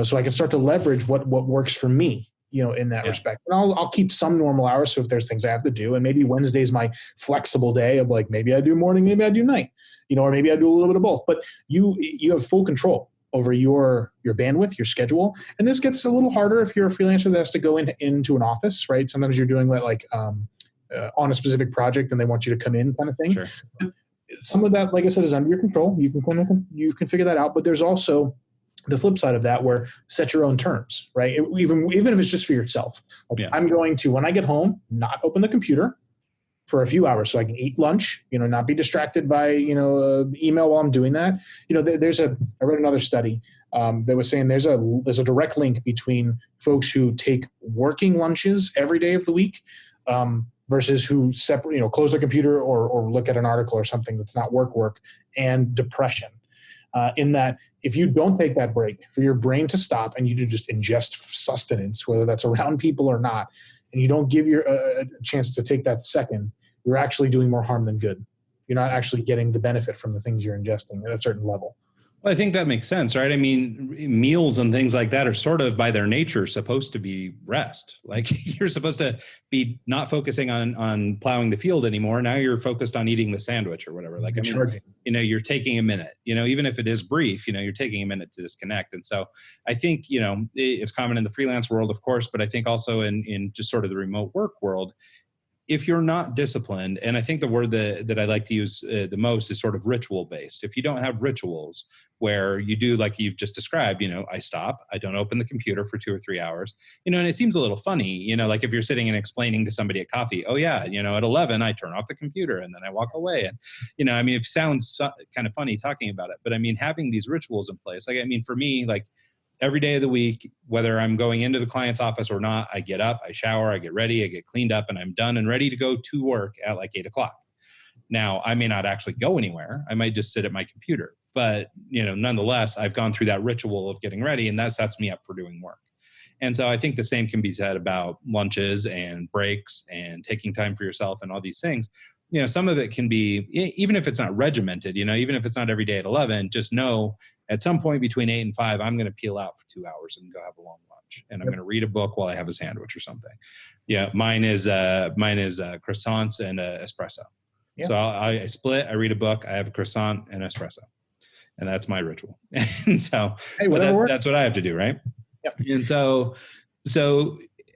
[SPEAKER 3] So I can start to leverage what works for me, in that respect. And I'll keep some normal hours. So if there's things I have to do, and maybe Wednesday's my flexible day of like, maybe I do morning, maybe I do night, or maybe I do a little bit of both. But you have full control over your bandwidth, your schedule. And this gets a little harder if you're a freelancer that has to go into an office, right? Sometimes you're doing that like on a specific project and they want you to come in kind of thing.
[SPEAKER 2] Sure.
[SPEAKER 3] Some of that, like I said, is under your control. You can figure that out. But there's also the flip side of that, where set your own terms, right? Even if it's just for yourself. Like, I'm going to, when I get home, not open the computer for a few hours so I can eat lunch, not be distracted by, email while I'm doing that. I read another study that was saying there's a direct link between folks who take working lunches every day of the week versus who close their computer or look at an article or something that's not work, and depression. In that, if you don't take that break for your brain to stop and you to just ingest sustenance, whether that's around people or not, and you don't give your a chance to take that second, you're actually doing more harm than good. You're not actually getting the benefit from the things you're ingesting at a certain level.
[SPEAKER 2] Well, I think that makes sense, right? I mean, meals and things like that are sort of by their nature supposed to be rest. Like you're supposed to be not focusing on plowing the field anymore. Now you're focused on eating the sandwich or whatever. Like, I mean, you're taking a minute, even if it is brief, you're taking a minute to disconnect. And so I think, it's common in the freelance world, of course, but I think also in just sort of the remote work world, if you're not disciplined, and I think the word that I like to use the most is sort of ritual based. If you don't have rituals where you do, like you've just described, I stop, I don't open the computer for 2 or 3 hours, and it seems a little funny, like if you're sitting and explaining to somebody at coffee, oh yeah, at 11, I turn off the computer and then I walk away. And, I mean, it sounds kind of funny talking about it, but I mean, having these rituals in place, like, I mean, for me, like, every day of the week, whether I'm going into the client's office or not, I get up, I shower, I get ready, I get cleaned up, and I'm done and ready to go to work at like 8:00. Now, I may not actually go anywhere. I might just sit at my computer. But, nonetheless, I've gone through that ritual of getting ready, and that sets me up for doing work. And so I think the same can be said about lunches and breaks and taking time for yourself and all these things. Some of it can be, even if it's not regimented, even if it's not every day at 11, just know at some point between 8 and 5, I'm going to peel out for 2 hours and go have a long lunch. And I'm going to read a book while I have a sandwich or something. Yeah. Mine is croissants and espresso. Yep. So I split, I read a book, I have a croissant and espresso. And that's my ritual. And so that's what I have to do. Right.
[SPEAKER 3] Yep.
[SPEAKER 2] And so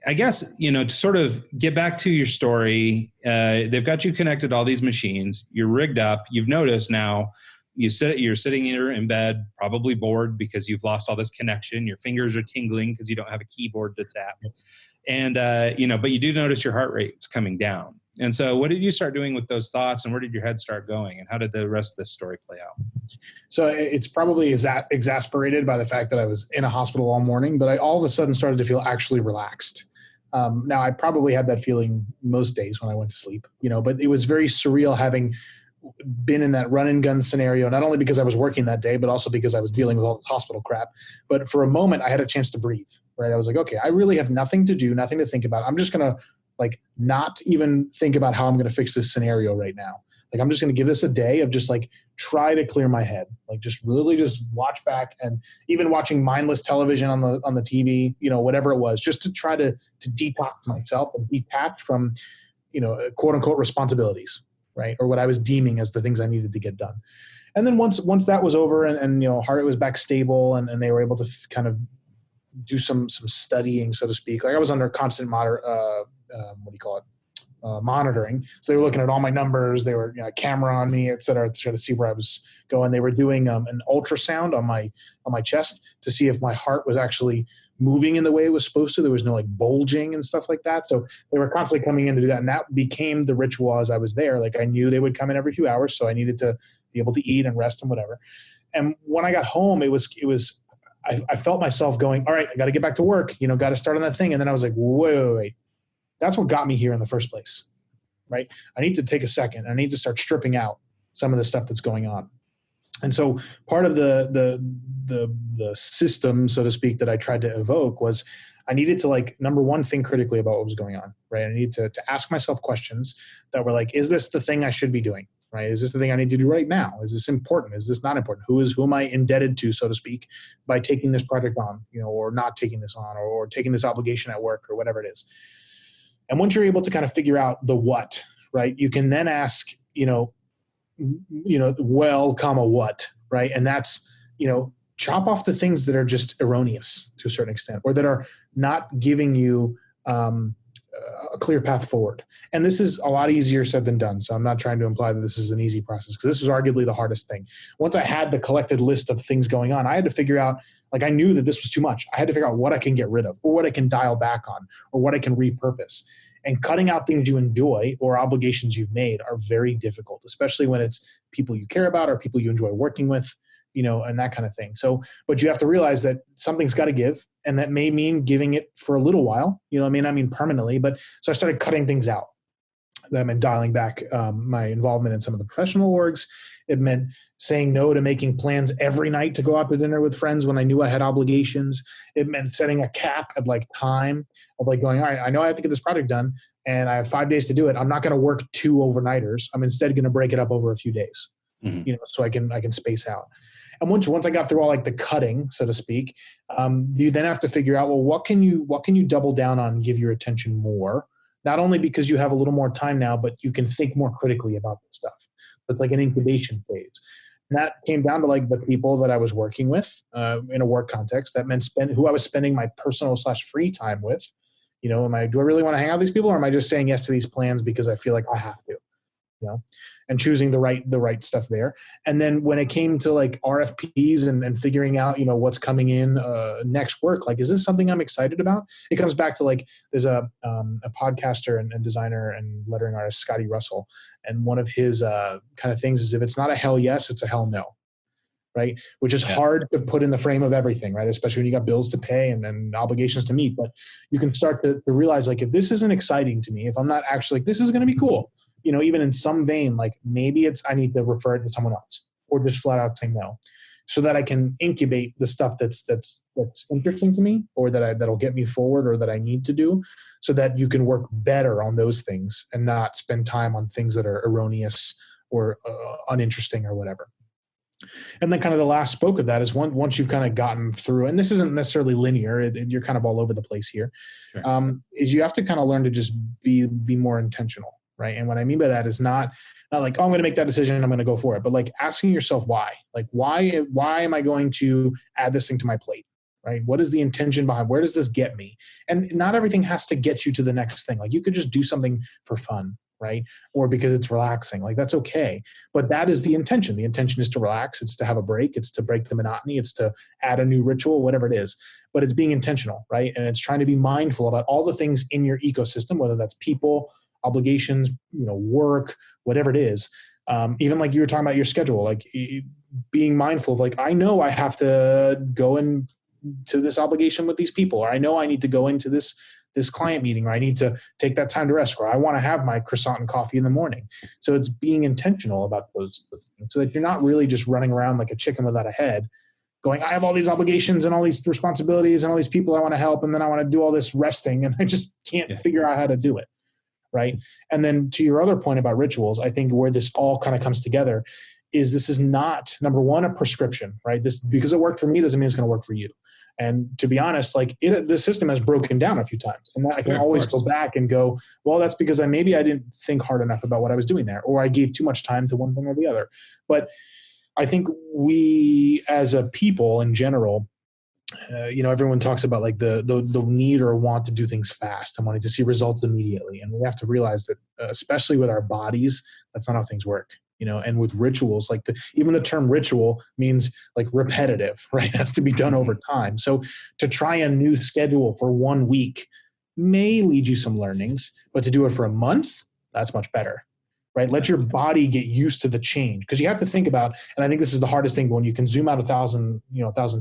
[SPEAKER 2] I guess, to sort of get back to your story, they've got you connected to all these machines. You're rigged up. You've noticed now you're sitting here in bed, probably bored because you've lost all this connection. Your fingers are tingling because you don't have a keyboard to tap. And, but you do notice your heart rate's coming down. And so what did you start doing with those thoughts, and where did your head start going, and how did the rest of this story play out?
[SPEAKER 3] So it's probably exasperated by the fact that I was in a hospital all morning, but I all of a sudden started to feel actually relaxed. Now I probably had that feeling most days when I went to sleep, but it was very surreal having been in that run and gun scenario, not only because I was working that day, but also because I was dealing with all this hospital crap. But for a moment I had a chance to breathe, right? I was like, okay, I really have nothing to do, nothing to think about. I'm just going to not even think about how I'm going to fix this scenario right now. Like, I'm just going to give this a day of just try to clear my head, just really just watch back, and even watching mindless television on the TV, whatever it was, just to try to detox myself and detach from, quote unquote responsibilities, right? Or what I was deeming as the things I needed to get done. And then once that was over and heart was back stable and they were able to kind of do some studying, so to speak. Like, I was under constant monitoring. So they were looking at all my numbers. They were camera on me, et cetera, to try to see where I was going. They were doing an ultrasound on my chest to see if my heart was actually moving in the way it was supposed to. There was no bulging and stuff like that. So they were constantly coming in to do that. And that became the ritual as I was there. Like, I knew they would come in every few hours. So I needed to be able to eat and rest and whatever. And when I got home, I felt myself going, all right, I got to get back to work, got to start on that thing. And then I was like, wait. That's what got me here in the first place, right? I need to take a second. I need to start stripping out some of the stuff that's going on. And so part of the system, so to speak, that I tried to evoke was I needed to, number one, think critically about what was going on, right? I needed to ask myself questions that were like, is this the thing I should be doing, right? Is this the thing I need to do right now? Is this important? Is this not important? Who am I indebted to, so to speak, by taking this project on, or not taking this on, or taking this obligation at work, or whatever it is. And once you're able to kind of figure out the what, right, you can then ask, what, right? And that's, chop off the things that are just erroneous to a certain extent, or that are not giving you a clear path forward. And this is a lot easier said than done. So I'm not trying to imply that this is an easy process, because this was arguably the hardest thing. Once I had the collected list of things going on, I had to figure out, I knew that this was too much. I had to figure out what I can get rid of, or what I can dial back on, or what I can repurpose. And cutting out things you enjoy or obligations you've made are very difficult, especially when it's people you care about or people you enjoy working with, and that kind of thing. So, but you have to realize that something's got to give, and that may mean giving it for a little while, it may not mean permanently, but so I started cutting things out. That meant dialing back my involvement in some of the professional orgs. It meant saying no to making plans every night to go out to dinner with friends when I knew I had obligations. It meant setting a cap at time of going, all right, I know I have to get this project done and I have 5 days to do it. I'm not going to work 2 overnighters. I'm instead going to break it up over a few days. so I can space out. And once I got through all like the cutting, so to speak, you then have to figure out, well, what can you double down on and give your attention more? Not only because you have a little more time now, but you can think more critically about this stuff. It's like an incubation phase. And that came down to like the people that I was working with in a work context. That meant who I was spending my personal / free time with. Do I really want to hang out with these people, or am I just saying yes to these plans because I feel like I have to? And choosing the right stuff there. And then when it came to like RFPs and figuring out, what's coming in next work, like, is this something I'm excited about? It comes back to like, there's a podcaster and designer and lettering artist, Scotty Russell. And one of his kind of things is, if it's not a hell yes, it's a hell no. Right. Which is hard to put in the frame of everything, right? Especially when you got bills to pay and obligations to meet. But you can start to realize, like, if this isn't exciting to me, if I'm not actually like, this is going to be cool, even in some vein, like maybe I need to refer it to someone else, or just flat out say no, so that I can incubate the stuff that's interesting to me, or that'll get me forward, or that I need to do, so that you can work better on those things and not spend time on things that are erroneous or uninteresting or whatever. And then kind of the last spoke of that is once you've kind of gotten through, and this isn't necessarily linear, you're kind of all over the place here, is you have to kind of learn to just be more intentional. Right. And what I mean by that is not like, oh, I'm going to make that decision and I'm going to go for it. But like asking yourself why. Like, why am I going to add this thing to my plate? Right. What is the intention behind? Where does this get me? And not everything has to get you to the next thing. Like, you could just do something for fun. Right. Or because it's relaxing. Like, that's okay. But that is the intention. The intention is to relax. It's to have a break. It's to break the monotony. It's to add a new ritual, whatever it is. But it's being intentional. Right. And it's trying to be mindful about all the things in your ecosystem, whether that's people, obligations, work, whatever it is. Even like you were talking about your schedule, like being mindful of like, I know I have to go into this obligation with these people, or I know I need to go into this client meeting, or I need to take that time to rest, or I want to have my croissant and coffee in the morning. So it's being intentional about those things, so that you're not really just running around like a chicken without a head going, I have all these obligations and all these responsibilities and all these people I want to help, and then I want to do all this resting, and I just can't figure out how to do it. Right. And then to your other point about rituals, I think where this all kind of comes together is, this is not, number one, a prescription, right? This, because it worked for me, doesn't mean it's going to work for you. And to be honest, like the system has broken down a few times, and I can always go back and go, well, that's because maybe I didn't think hard enough about what I was doing there, or I gave too much time to one thing or the other. But I think we as a people in general, everyone talks about like the need or want to do things fast and wanting to see results immediately. And we have to realize that, especially with our bodies, that's not how things work, and with rituals, like even the term ritual means like repetitive, right? It has to be done over time. So to try a new schedule for 1 week may lead you some learnings, but to do it for a month, that's much better. Right? Let your body get used to the change, because you have to think about, and I think this is the hardest thing, when you can zoom out 1,000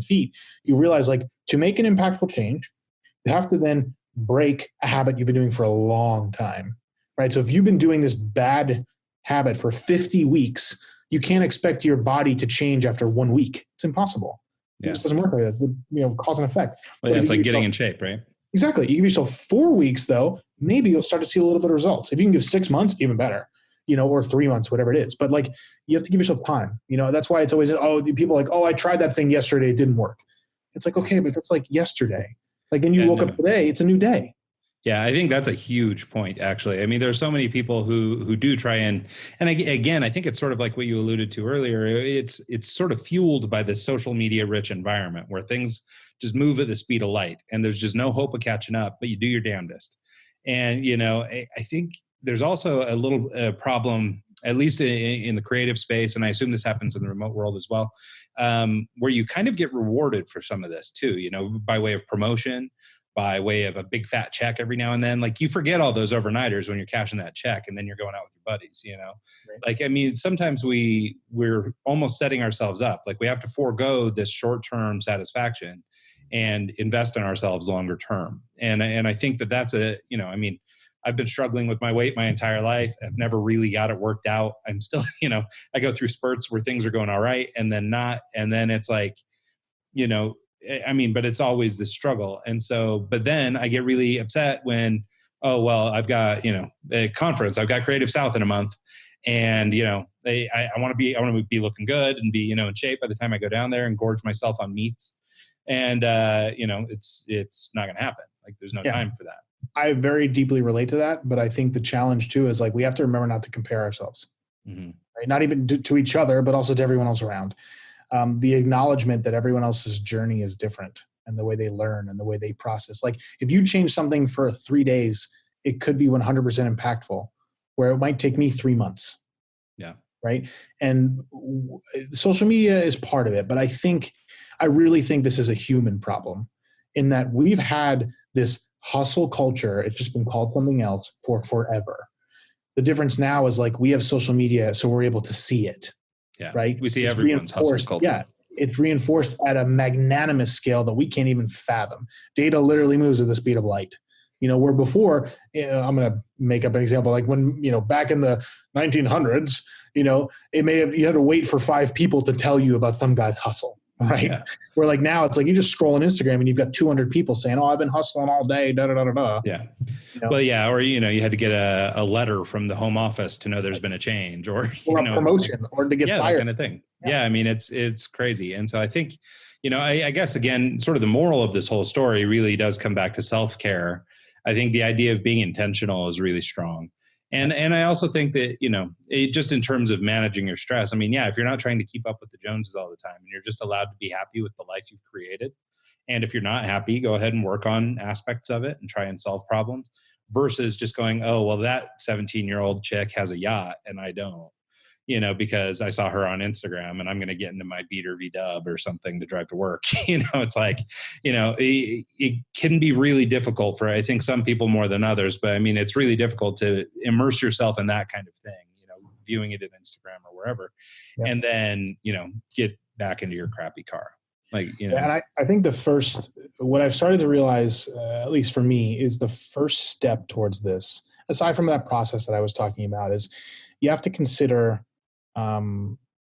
[SPEAKER 3] feet, you realize like, to make an impactful change, you have to then break a habit you've been doing for a long time, right? So if you've been doing this bad habit for 50 weeks, you can't expect your body to change after 1 week. It's impossible. It just doesn't work like that. It's cause and effect.
[SPEAKER 2] Well, it's like getting in shape, right?
[SPEAKER 3] Exactly. You give yourself 4 weeks though, maybe you'll start to see a little bit of results. If you can give 6 months, even better. Or 3 months, whatever it is. But like, you have to give yourself time. That's why it's always, people are like, oh, I tried that thing yesterday, it didn't work. It's like, okay, but that's like yesterday. Like, then you woke up today, it's a new day.
[SPEAKER 2] Yeah, I think that's a huge point, actually. I mean, there's so many people who do try and again, I think it's sort of like what you alluded to earlier. It's sort of fueled by this social media rich environment where things just move at the speed of light, and there's just no hope of catching up, but you do your damnedest. And, I think there's also a little problem, at least in the creative space, and I assume this happens in the remote world as well, where you kind of get rewarded for some of this too, by way of promotion, by way of a big fat check every now and then. Like, you forget all those overnighters when you're cashing that check, and then you're going out with your buddies, Right. Like, I mean, sometimes we're almost setting ourselves up. Like, we have to forego this short-term satisfaction and invest in ourselves longer term. And I think that's I've been struggling with my weight my entire life. I've never really got it worked out. I'm still, I go through spurts where things are going all right and then not. And then it's like, but it's always this struggle. And so, but then I get really upset when, oh, well, I've got, a conference, I've got Creative South in a month, And, I want to be looking good and be, in shape by the time I go down there and gorge myself on meats. And, it's not going to happen. Like there's no time for that.
[SPEAKER 3] I very deeply relate to that, but I think the challenge too is like we have to remember not to compare ourselves, right? Not even to each other, but also to everyone else around. The acknowledgement that everyone else's journey is different and the way they learn and the way they process. Like if you change something for 3 days, it could be 100% impactful, where it might take me 3 months.
[SPEAKER 2] Yeah.
[SPEAKER 3] Right. And social media is part of it, but I really think this is a human problem in that we've had this hustle culture. It's just been called something else for forever. The difference now is like we have social media, so we're able to see it.
[SPEAKER 2] Yeah.
[SPEAKER 3] Right.
[SPEAKER 2] We see everyone's hustle culture.
[SPEAKER 3] Yeah. It's reinforced at a magnanimous scale that we can't even fathom. Data literally moves at the speed of light. Where before, I'm going to make up an example, like when, back in the 1900s, you had to wait for 5 people to tell you about some guy's hustle, right? Yeah. Where like now it's like you just scroll on Instagram and you've got 200 people saying, oh, I've been hustling all day, da da da da da.
[SPEAKER 2] Yeah. Well, yeah. Or, you had to get a letter from the home office to know there's been a change or
[SPEAKER 3] a promotion or to get fired.
[SPEAKER 2] That kind of thing. Yeah. I mean, it's crazy. And so I think, I guess, again, sort of the moral of this whole story really does come back to self-care. I think the idea of being intentional is really strong. And I also think that, just in terms of managing your stress, I mean, yeah, if you're not trying to keep up with the Joneses all the time and you're just allowed to be happy with the life you've created. And if you're not happy, go ahead and work on aspects of it and try and solve problems versus just going, oh, well, that 17-year-old chick has a yacht and I don't. Because I saw her on Instagram and I'm going to get into my beater V-dub or something to drive to work. It's like, it can be really difficult for, I think, some people more than others, but I mean, it's really difficult to immerse yourself in that kind of thing, viewing it in Instagram or wherever, and then, get back into your crappy car. Like,
[SPEAKER 3] and I think what I've started to realize, at least for me, is the first step towards this, aside from that process that I was talking about, is you have to consider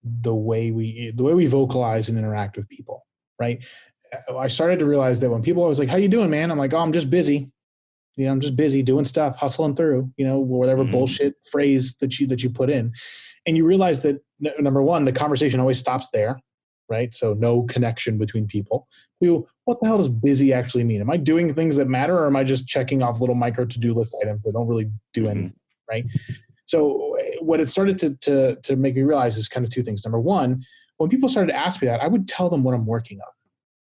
[SPEAKER 3] the way we vocalize and interact with people, right? I started to realize that when people are always like, how you doing, man? I'm like, oh, I'm just busy. I'm just busy doing stuff, hustling through, whatever bullshit phrase that you put in. And you realize that number one, the conversation always stops there, right? So no connection between people. What the hell does busy actually mean? Am I doing things that matter or am I just checking off little micro to-do list items that don't really do anything, right? So what it started to make me realize is kind of 2 things. Number one, when people started to ask me that, I would tell them what I'm working on.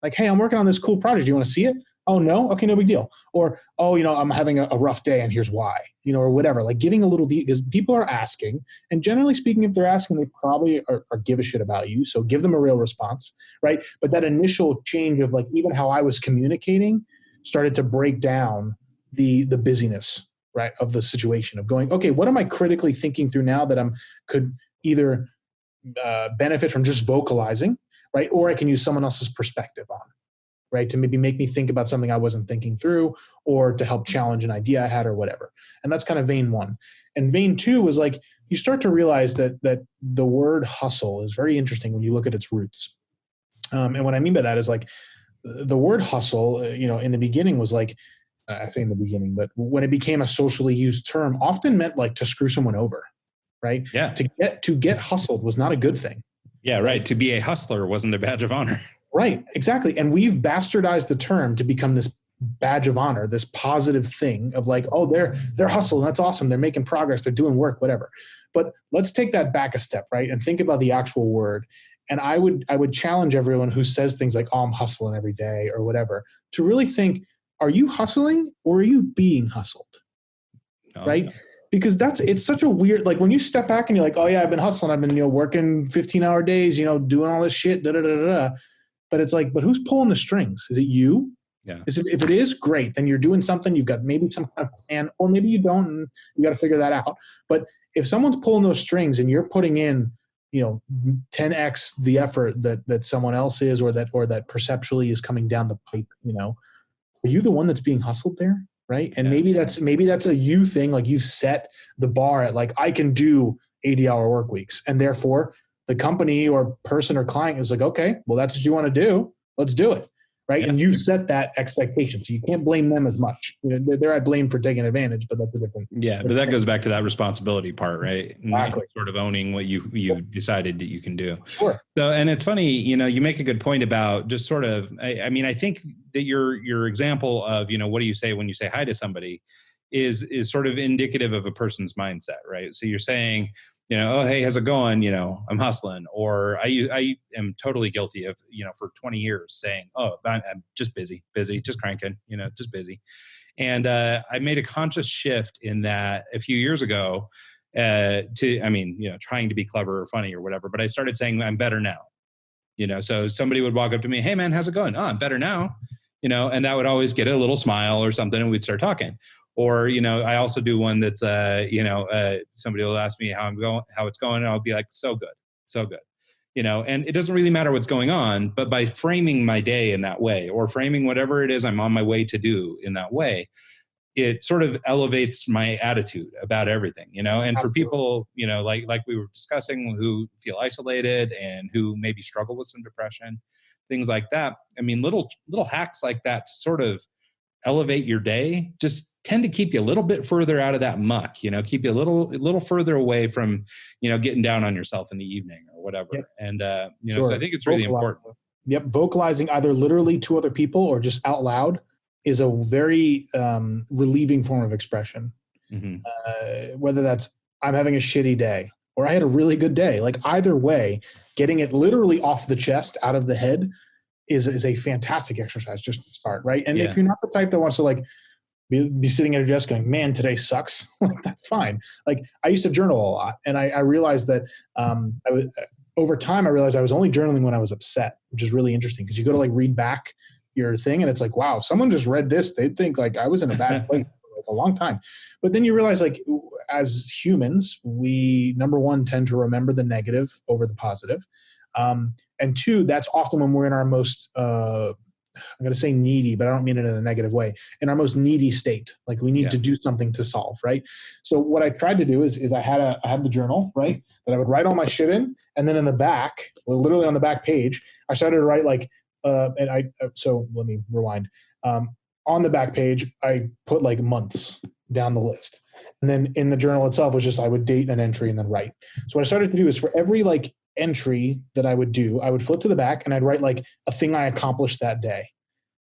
[SPEAKER 3] Like, hey, I'm working on this cool project. Do you want to see it? Oh, no? Okay, no big deal. Or, oh, I'm having a rough day and here's why, or whatever. Like giving a little because people are asking. And generally speaking, if they're asking, they probably are give a shit about you. So give them a real response, right? But that initial change of like even how I was communicating started to break down the busyness, right, of the situation of going, okay, what am I critically thinking through now that could either benefit from just vocalizing, right? Or I can use someone else's perspective on, right? To maybe make me think about something I wasn't thinking through or to help challenge an idea I had or whatever. And that's kind of vein 1. And vein 2 was like, you start to realize that the word hustle is very interesting when you look at its roots. And what I mean by that is like the word hustle, in the beginning was like, I say in the beginning, but when it became a socially used term, often meant like to screw someone over, right?
[SPEAKER 2] Yeah.
[SPEAKER 3] To get hustled was not a good thing.
[SPEAKER 2] Yeah, right. To be a hustler wasn't a badge of honor.
[SPEAKER 3] Right, exactly. And we've bastardized the term to become this badge of honor, this positive thing of like, oh, they're hustling. That's awesome. They're making progress. They're doing work, whatever. But let's take that back a step, right? And think about the actual word. And I would challenge everyone who says things like, oh, I'm hustling every day or whatever, to really think, are you hustling or are you being hustled? Right? Yeah. Because it's such a weird, like when you step back and you're like, oh yeah, I've been hustling. I've been, working 15-hour days, doing all this shit, da da da da. But it's like, but who's pulling the strings? Is it you?
[SPEAKER 2] Yeah.
[SPEAKER 3] If it is, great. Then you're doing something. You've got maybe some kind of plan, or maybe you don't, and you got to figure that out. But if someone's pulling those strings and you're putting in, 10x the effort that someone else is, or that perceptually is coming down the pipe, are you the one that's being hustled there? Right. And maybe that's a you thing. Like you've set the bar at like, I can do 80-hour work weeks. And therefore the company or person or client is like, okay, well, that's what you want to do. Let's do it. right?
[SPEAKER 2] Yeah.
[SPEAKER 3] And you've set that expectation, so you can't blame them as much. They're at blame for taking advantage, but that's a different.
[SPEAKER 2] Yeah, but that goes back to that responsibility part, right?
[SPEAKER 3] Exactly.
[SPEAKER 2] Sort of owning what you've decided that you can do.
[SPEAKER 3] Sure.
[SPEAKER 2] So, and it's funny, you make a good point about just sort of, I think that your example of, what do you say when you say hi to somebody is sort of indicative of a person's mindset, right? So you're saying, oh, hey, how's it going? I'm hustling. Or I am totally guilty of, for 20 years saying, oh, I'm just busy, just cranking, just busy. And I made a conscious shift in that a few years ago trying to be clever or funny or whatever. But I started saying, I'm better now. So somebody would walk up to me, hey, man, how's it going? Oh, I'm better now. And that would always get a little smile or something, and we'd start talking. Or, I also do one that's, somebody will ask me how it's going, and I'll be like, so good. And it doesn't really matter what's going on, but by framing my day in that way, or framing whatever it is I'm on my way to do in that way, it sort of elevates my attitude about everything, and for people, like we were discussing, who feel isolated and who maybe struggle with some depression, things like that. I mean, little hacks like that to sort of elevate your day just tend to keep you a little bit further out of that muck, keep you a little further away from, getting down on yourself in the evening or whatever. Yep. And,
[SPEAKER 3] sure.
[SPEAKER 2] So I think it's really important.
[SPEAKER 3] Yep. Vocalizing either literally to other people or just out loud is a very relieving form of expression. Mm-hmm. Whether that's I'm having a shitty day or I had a really good day, like either way, getting it literally off the chest, out of the head is a fantastic exercise just to start, right? And if you're not the type that wants to like be sitting at your desk going, man, today sucks, like that's fine. Like I used to journal a lot, and I realized that over time I realized I was only journaling when I was upset, which is really interesting because you go to like read back your thing and it's like, wow, if someone just read this, they'd think like I was in a bad place for like a long time. But then you realize like as humans, we number one tend to remember the negative over the positive. And two, that's often when we're in our most, I'm going to say needy, but I don't mean it in a negative way, in our most needy state. Like we need to do something to solve, right? So what I tried to do is I had the journal, right, that I would write all my shit in. And then in the back, literally on the back page, I started to write like, so let me rewind. On the back page, I put like months down the list. And then in the journal itself was just, I would date an entry and then write. So what I started to do is for every like entry that I would do, I would flip to the back and I'd write like a thing I accomplished that day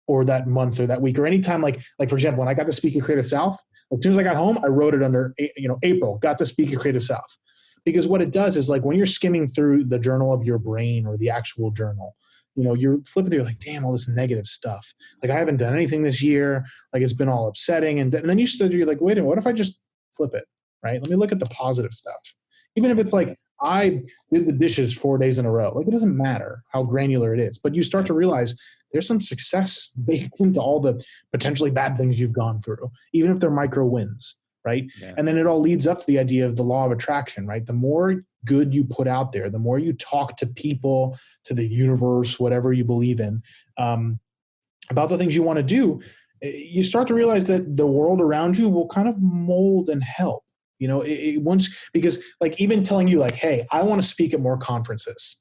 [SPEAKER 3] or that month or that week or anytime. Like for example, when I got to speak at Creative South, as soon as I got home, I wrote it under, April, got to speak at Creative South. Because what it does is like when you're skimming through the journal of your brain or the actual journal, you're flipping through like, damn, all this negative stuff. Like I haven't done anything this year. Like it's been all upsetting. And then you're like, wait a minute, what if I just flip it, right? Let me look at the positive stuff. Even if it's like, I did the dishes 4 days in a row. Like it doesn't matter how granular it is, but you start to realize there's some success baked into all the potentially bad things you've gone through, even if they're micro wins, right? Yeah. And then it all leads up to the idea of the law of attraction, right? The more good you put out there, the more you talk to people, to the universe, whatever you believe in, about the things you want to do, you start to realize that the world around you will kind of mold and help. Because like even telling you like, hey, I want to speak at more conferences,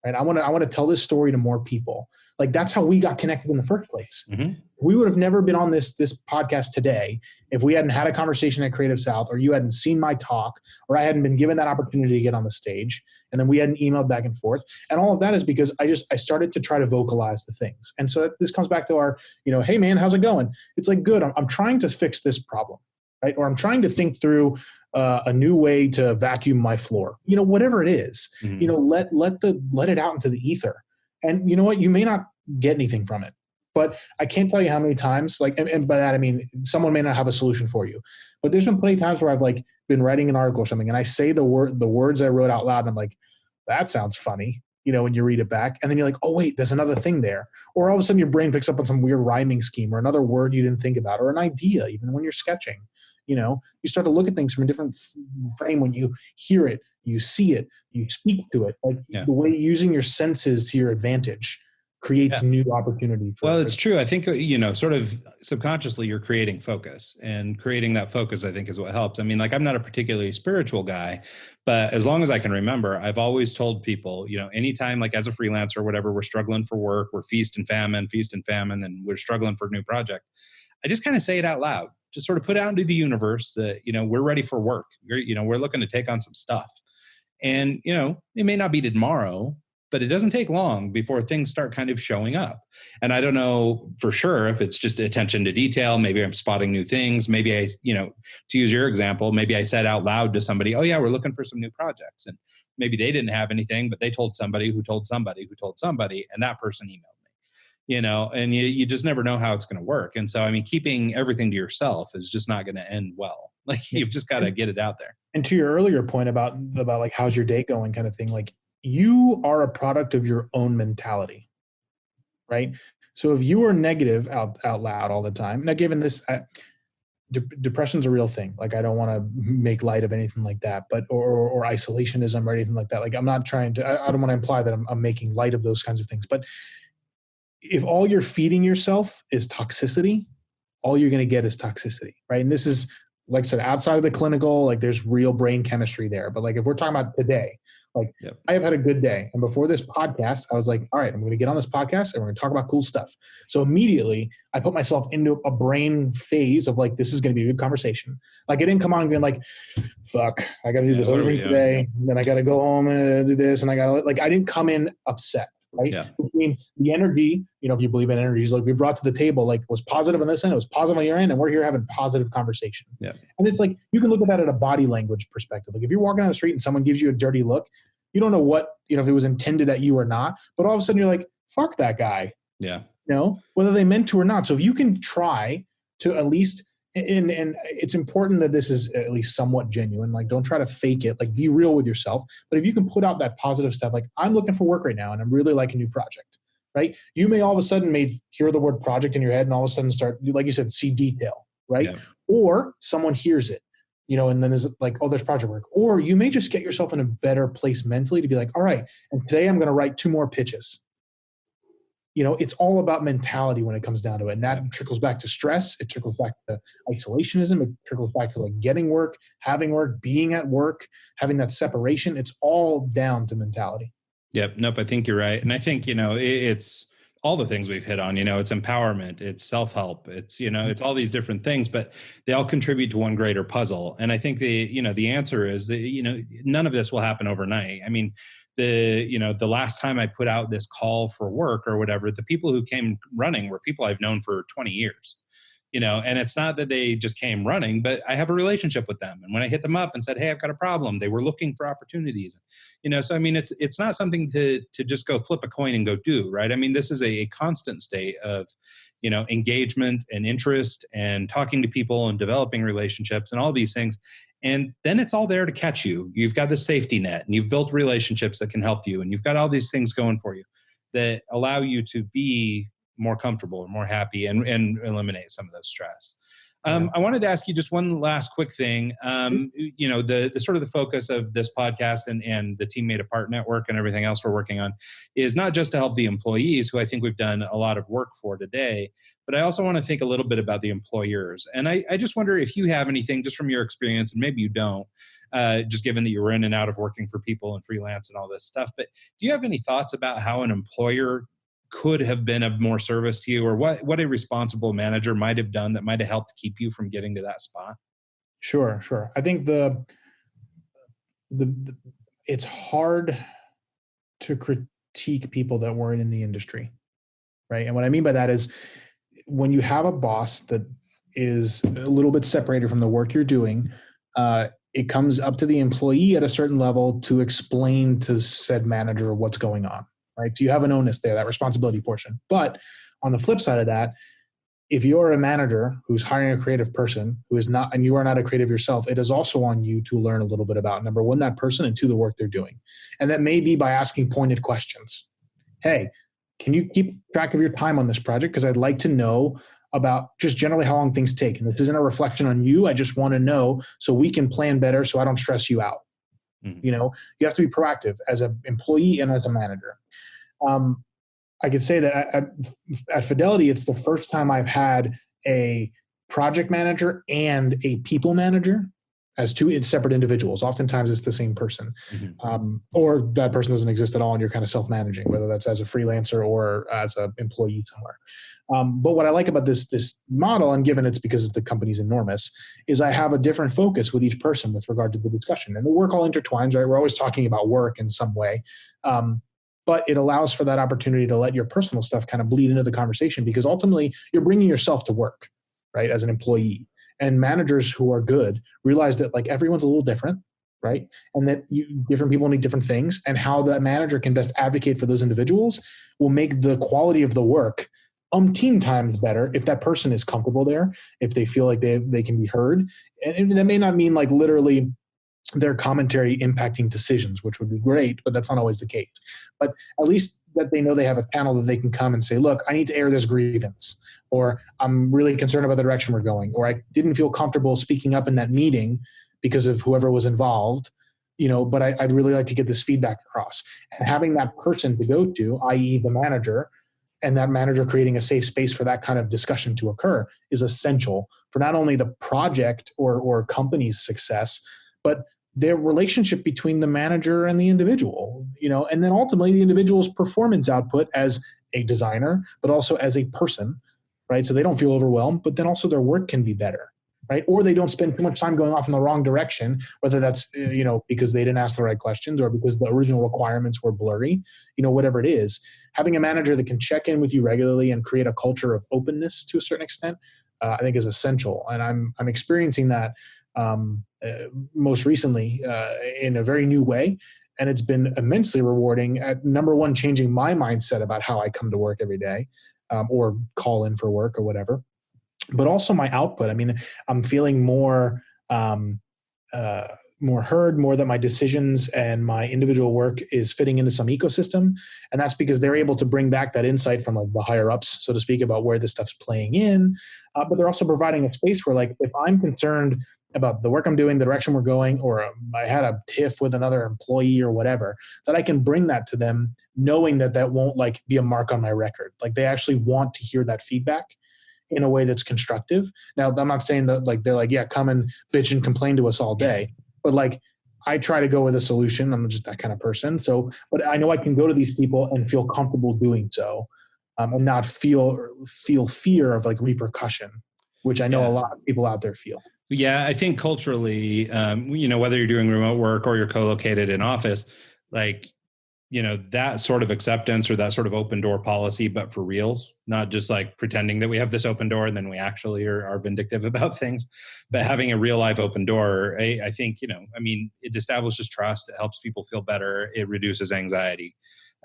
[SPEAKER 3] right? I want to tell this story to more people. Like that's how we got connected in the first place. Mm-hmm. We would have never been on this podcast today if we hadn't had a conversation at Creative South, or you hadn't seen my talk, or I hadn't been given that opportunity to get on the stage, and then we hadn't emailed back and forth. And all of that is because I started to try to vocalize the things. And so this comes back to our, hey man, how's it going? It's like, good. I'm trying to fix this problem. Right? Or I'm trying to think through a new way to vacuum my floor. Whatever it is, mm-hmm. Let it out into the ether. And you know what? You may not get anything from it, but I can't tell you how many times. Like, and by that I mean someone may not have a solution for you. But there's been plenty of times where I've like been writing an article or something, and I say the words I wrote out loud, and I'm like, that sounds funny. When you read it back, and then you're like, oh wait, there's another thing there. Or all of a sudden your brain picks up on some weird rhyming scheme or another word you didn't think about, or an idea, even when you're sketching. You start to look at things from a different frame when you hear it, you see it, you speak to it. Like the way using your senses to your advantage creates new opportunity.
[SPEAKER 2] Well, it's true. I think, sort of subconsciously you're creating focus, and creating that focus, I think, is what helps. I mean, like, I'm not a particularly spiritual guy, but as long as I can remember, I've always told people, anytime, like as a freelancer or whatever, we're struggling for work, we're feast and famine, and we're struggling for a new project. I just kind of say it out loud, just sort of put out into the universe that, we're ready for work. We're looking to take on some stuff. And, it may not be tomorrow, but it doesn't take long before things start kind of showing up. And I don't know for sure if it's just attention to detail. Maybe I'm spotting new things. Maybe I, to use your example, maybe I said out loud to somebody, oh yeah, we're looking for some new projects. And maybe they didn't have anything, but they told somebody who told somebody who told somebody, and that person emailed me, and you just never know how it's going to work. And so, I mean, keeping everything to yourself is just not going to end well. Like, you've just got to get it out there.
[SPEAKER 3] And to your earlier point about like, how's your day going kind of thing, like, you are a product of your own mentality, right? So if you are negative out loud all the time, now given this, depression's a real thing. Like, I don't want to make light of anything like that, but, or isolationism or anything like that. Like, I'm not trying to, I don't want to imply that I'm making light of those kinds of things, but if all you're feeding yourself is toxicity, all you're going to get is toxicity, right? And this is, like I said, outside of the clinical, like, there's real brain chemistry there. But like, if we're talking about today, like, I have had a good day. And before this podcast, I was like, all right, I'm going to get on this podcast and we're going to talk about cool stuff. So immediately I put myself into a brain phase of like, this is going to be a good conversation. Like, I didn't come on being like, fuck, I got to do this other thing today. And then I got to go home and do this. And I didn't come in upset. Right. Yeah. I mean, the energy, if you believe in energies, like we brought to the table, like, was positive on this end, it was positive on your end, and we're here having positive conversation. Yeah. And it's like, you can look at that at a body language perspective. Like, if you're walking down the street and someone gives you a dirty look, you don't know what, if it was intended at you or not, but all of a sudden you're like, fuck that guy. Yeah. Whether they meant to or not. So if you can try to at least, and it's important that this is at least somewhat genuine. Like, don't try to fake it. Like, be real with yourself. But if you can put out that positive stuff, like, I'm looking for work right now and I'm really like a new project, right? You may all of a sudden hear the word project in your head and all of a sudden start, like you said, see detail, right? Yeah. Or someone hears it, and then is like, oh, there's project work. Or you may just get yourself in a better place mentally to be like, all right, and today I'm going to write 2 more pitches. It's all about mentality when it comes down to it. And that trickles back to stress. It trickles back to isolationism. It trickles back to like getting work, having work, being at work, having that separation. It's all down to mentality.
[SPEAKER 2] Yep. Nope. I think you're right. And I think, it's all the things we've hit on, it's empowerment, it's self-help, it's, it's all these different things, but they all contribute to one greater puzzle. And I think the answer is that, none of this will happen overnight. I mean, the last time I put out this call for work or whatever, the people who came running were people I've known for 20 years, and it's not that they just came running, but I have a relationship with them. And when I hit them up and said, hey, I've got a problem, they were looking for opportunities, so, I mean, it's not something to just go flip a coin and go do, right? I mean, this is a constant state of, engagement and interest and talking to people and developing relationships and all these things. And then it's all there to catch you. You've got the safety net and you've built relationships that can help you. And you've got all these things going for you that allow you to be more comfortable and more happy and eliminate some of the stress. I wanted to ask you just one last quick thing. The sort of the focus of this podcast and the Teammate Apart network and everything else we're working on is not just to help the employees, who I think we've done a lot of work for today, but I also want to think a little bit about the employers. And I just wonder if you have anything just from your experience, and maybe you don't, just given that you were in and out of working for people and freelance and all this stuff, but do you have any thoughts about how an employer could have been of more service to you, or what a responsible manager might have done that might have helped keep you from getting to that spot?
[SPEAKER 3] Sure. I think it's hard to critique people that weren't in the industry, right? And what I mean by that is, when you have a boss that is a little bit separated from the work you're doing, it comes up to the employee at a certain level to explain to said manager what's going on. Right. So you have an onus there, that responsibility portion. But on the flip side of that, if you're a manager who's hiring a creative person who is not, and you are not a creative yourself, it is also on you to learn a little bit about, number one, that person, and two, the work they're doing. And that may be by asking pointed questions. Hey, can you keep track of your time on this project? Because I'd like to know about just generally how long things take. And this isn't a reflection on you. I just want to know so we can plan better so I don't stress you out. You have to be proactive as an employee and as a manager. I could say that at Fidelity, it's the first time I've had a project manager and a people manager as two separate individuals. Oftentimes it's the same person, or that person doesn't exist at all and you're kind of self-managing, whether that's as a freelancer or as an employee somewhere. But what I like about this model, and given it's because the company's enormous, is I have a different focus with each person with regard to the discussion. And the work all intertwines, right? We're always talking about work in some way. But it allows for that opportunity to let your personal stuff kind of bleed into the conversation, because ultimately you're bringing yourself to work, right? As an employee. And managers who are good realize that like everyone's a little different, right? And that different people need different things, and how the manager can best advocate for those individuals will make the quality of the work umpteen times better if that person is comfortable there, if they feel like they can be heard. And that may not mean like literally their commentary impacting decisions, which would be great, but that's not always the case. But at least that they know they have a channel that they can come and say, look, I need to air this grievance, or I'm really concerned about the direction we're going, or I didn't feel comfortable speaking up in that meeting because of whoever was involved, but I'd really like to get this feedback across. And having that person to go to, i.e. the manager, and that manager creating a safe space for that kind of discussion to occur is essential for not only the project or company's success, but their relationship between the manager and the individual, and then ultimately the individual's performance output as a designer, but also as a person, right? So they don't feel overwhelmed, but then also their work can be better, right? Or they don't spend too much time going off in the wrong direction, whether that's, because they didn't ask the right questions or because the original requirements were blurry, whatever it is. Having a manager that can check in with you regularly and create a culture of openness to a certain extent, I think is essential. And I'm experiencing that most recently in a very new way. And it's been immensely rewarding at, number one, changing my mindset about how I come to work every day, or call in for work or whatever, but also my output. I mean, I'm feeling more heard, more that my decisions and my individual work is fitting into some ecosystem. And that's because they're able to bring back that insight from like the higher ups, so to speak, about where this stuff's playing in. But they're also providing a space where, like, if I'm concerned about the work I'm doing, the direction we're going, or I had a tiff with another employee or whatever, that I can bring that to them, knowing that won't like be a mark on my record. Like, they actually want to hear that feedback in a way that's constructive. Now, I'm not saying that like they're like, yeah, come and bitch and complain to us all day, but like I try to go with a solution. I'm just that kind of person. So, but I know I can go to these people and feel comfortable doing so, and not feel fear of like repercussion, which I know a lot of people out there feel.
[SPEAKER 2] Yeah, I think culturally, whether you're doing remote work or you're co-located in office, like, that sort of acceptance or that sort of open door policy, but for reals, not just like pretending that we have this open door and then we actually are vindictive about things, but having a real live open door, I think, it establishes trust. It helps people feel better. It reduces anxiety.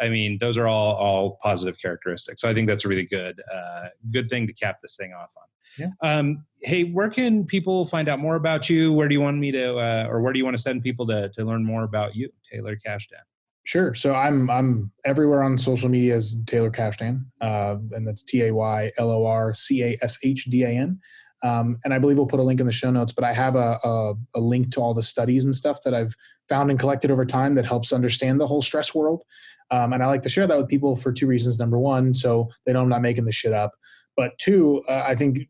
[SPEAKER 2] I mean, those are all positive characteristics. So I think that's a really good thing to cap this thing off on. Yeah. Hey, where can people find out more about you? Where do you want me to, or where do you want to send people to learn more about you, Taylor Cashdan?
[SPEAKER 3] Sure. So I'm everywhere on social media as Taylor Cashdan, and that's TaylorCashdan. And I believe we'll put a link in the show notes, but I have a link to all the studies and stuff that I've found and collected over time that helps understand the whole stress world. And I like to share that with people for two reasons. Number one, so they know I'm not making this shit up. But two, I think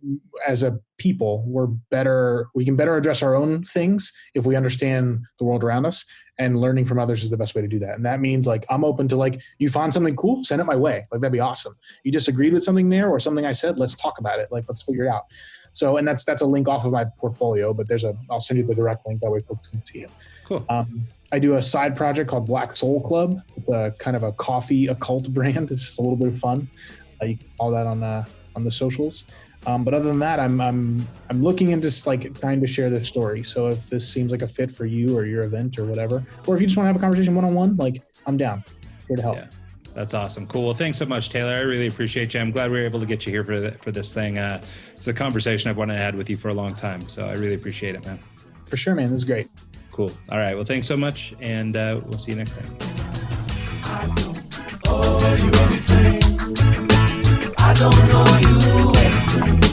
[SPEAKER 3] as a people, we can better address our own things if we understand the world around us, and learning from others is the best way to do that. And that means like, I'm open to like, you found something cool, send it my way. Like, that'd be awesome. You disagreed with something there or something I said, let's talk about it. Like, let's figure it out. So, and that's a link off of my portfolio, but I'll send you the direct link. That way folks can see it. Cool. I do a side project called Black Soul Club, kind of a coffee occult brand. It's just a little bit of fun. You can follow that on the socials. But other than that, I'm looking into just like trying to share this story. So if this seems like a fit for you or your event or whatever, or if you just want to have a conversation one-on-one, like, I'm down. Here to help. Yeah.
[SPEAKER 2] That's awesome. Cool. Well, thanks so much, Taylor. I really appreciate you. I'm glad we were able to get you here for this thing. It's a conversation I've wanted to have with you for a long time. So I really appreciate it, man.
[SPEAKER 3] For sure, man. This is great.
[SPEAKER 2] Cool. All right. Well, thanks so much. And we'll see you next time.
[SPEAKER 1] I don't owe you anything. I don't owe you anything.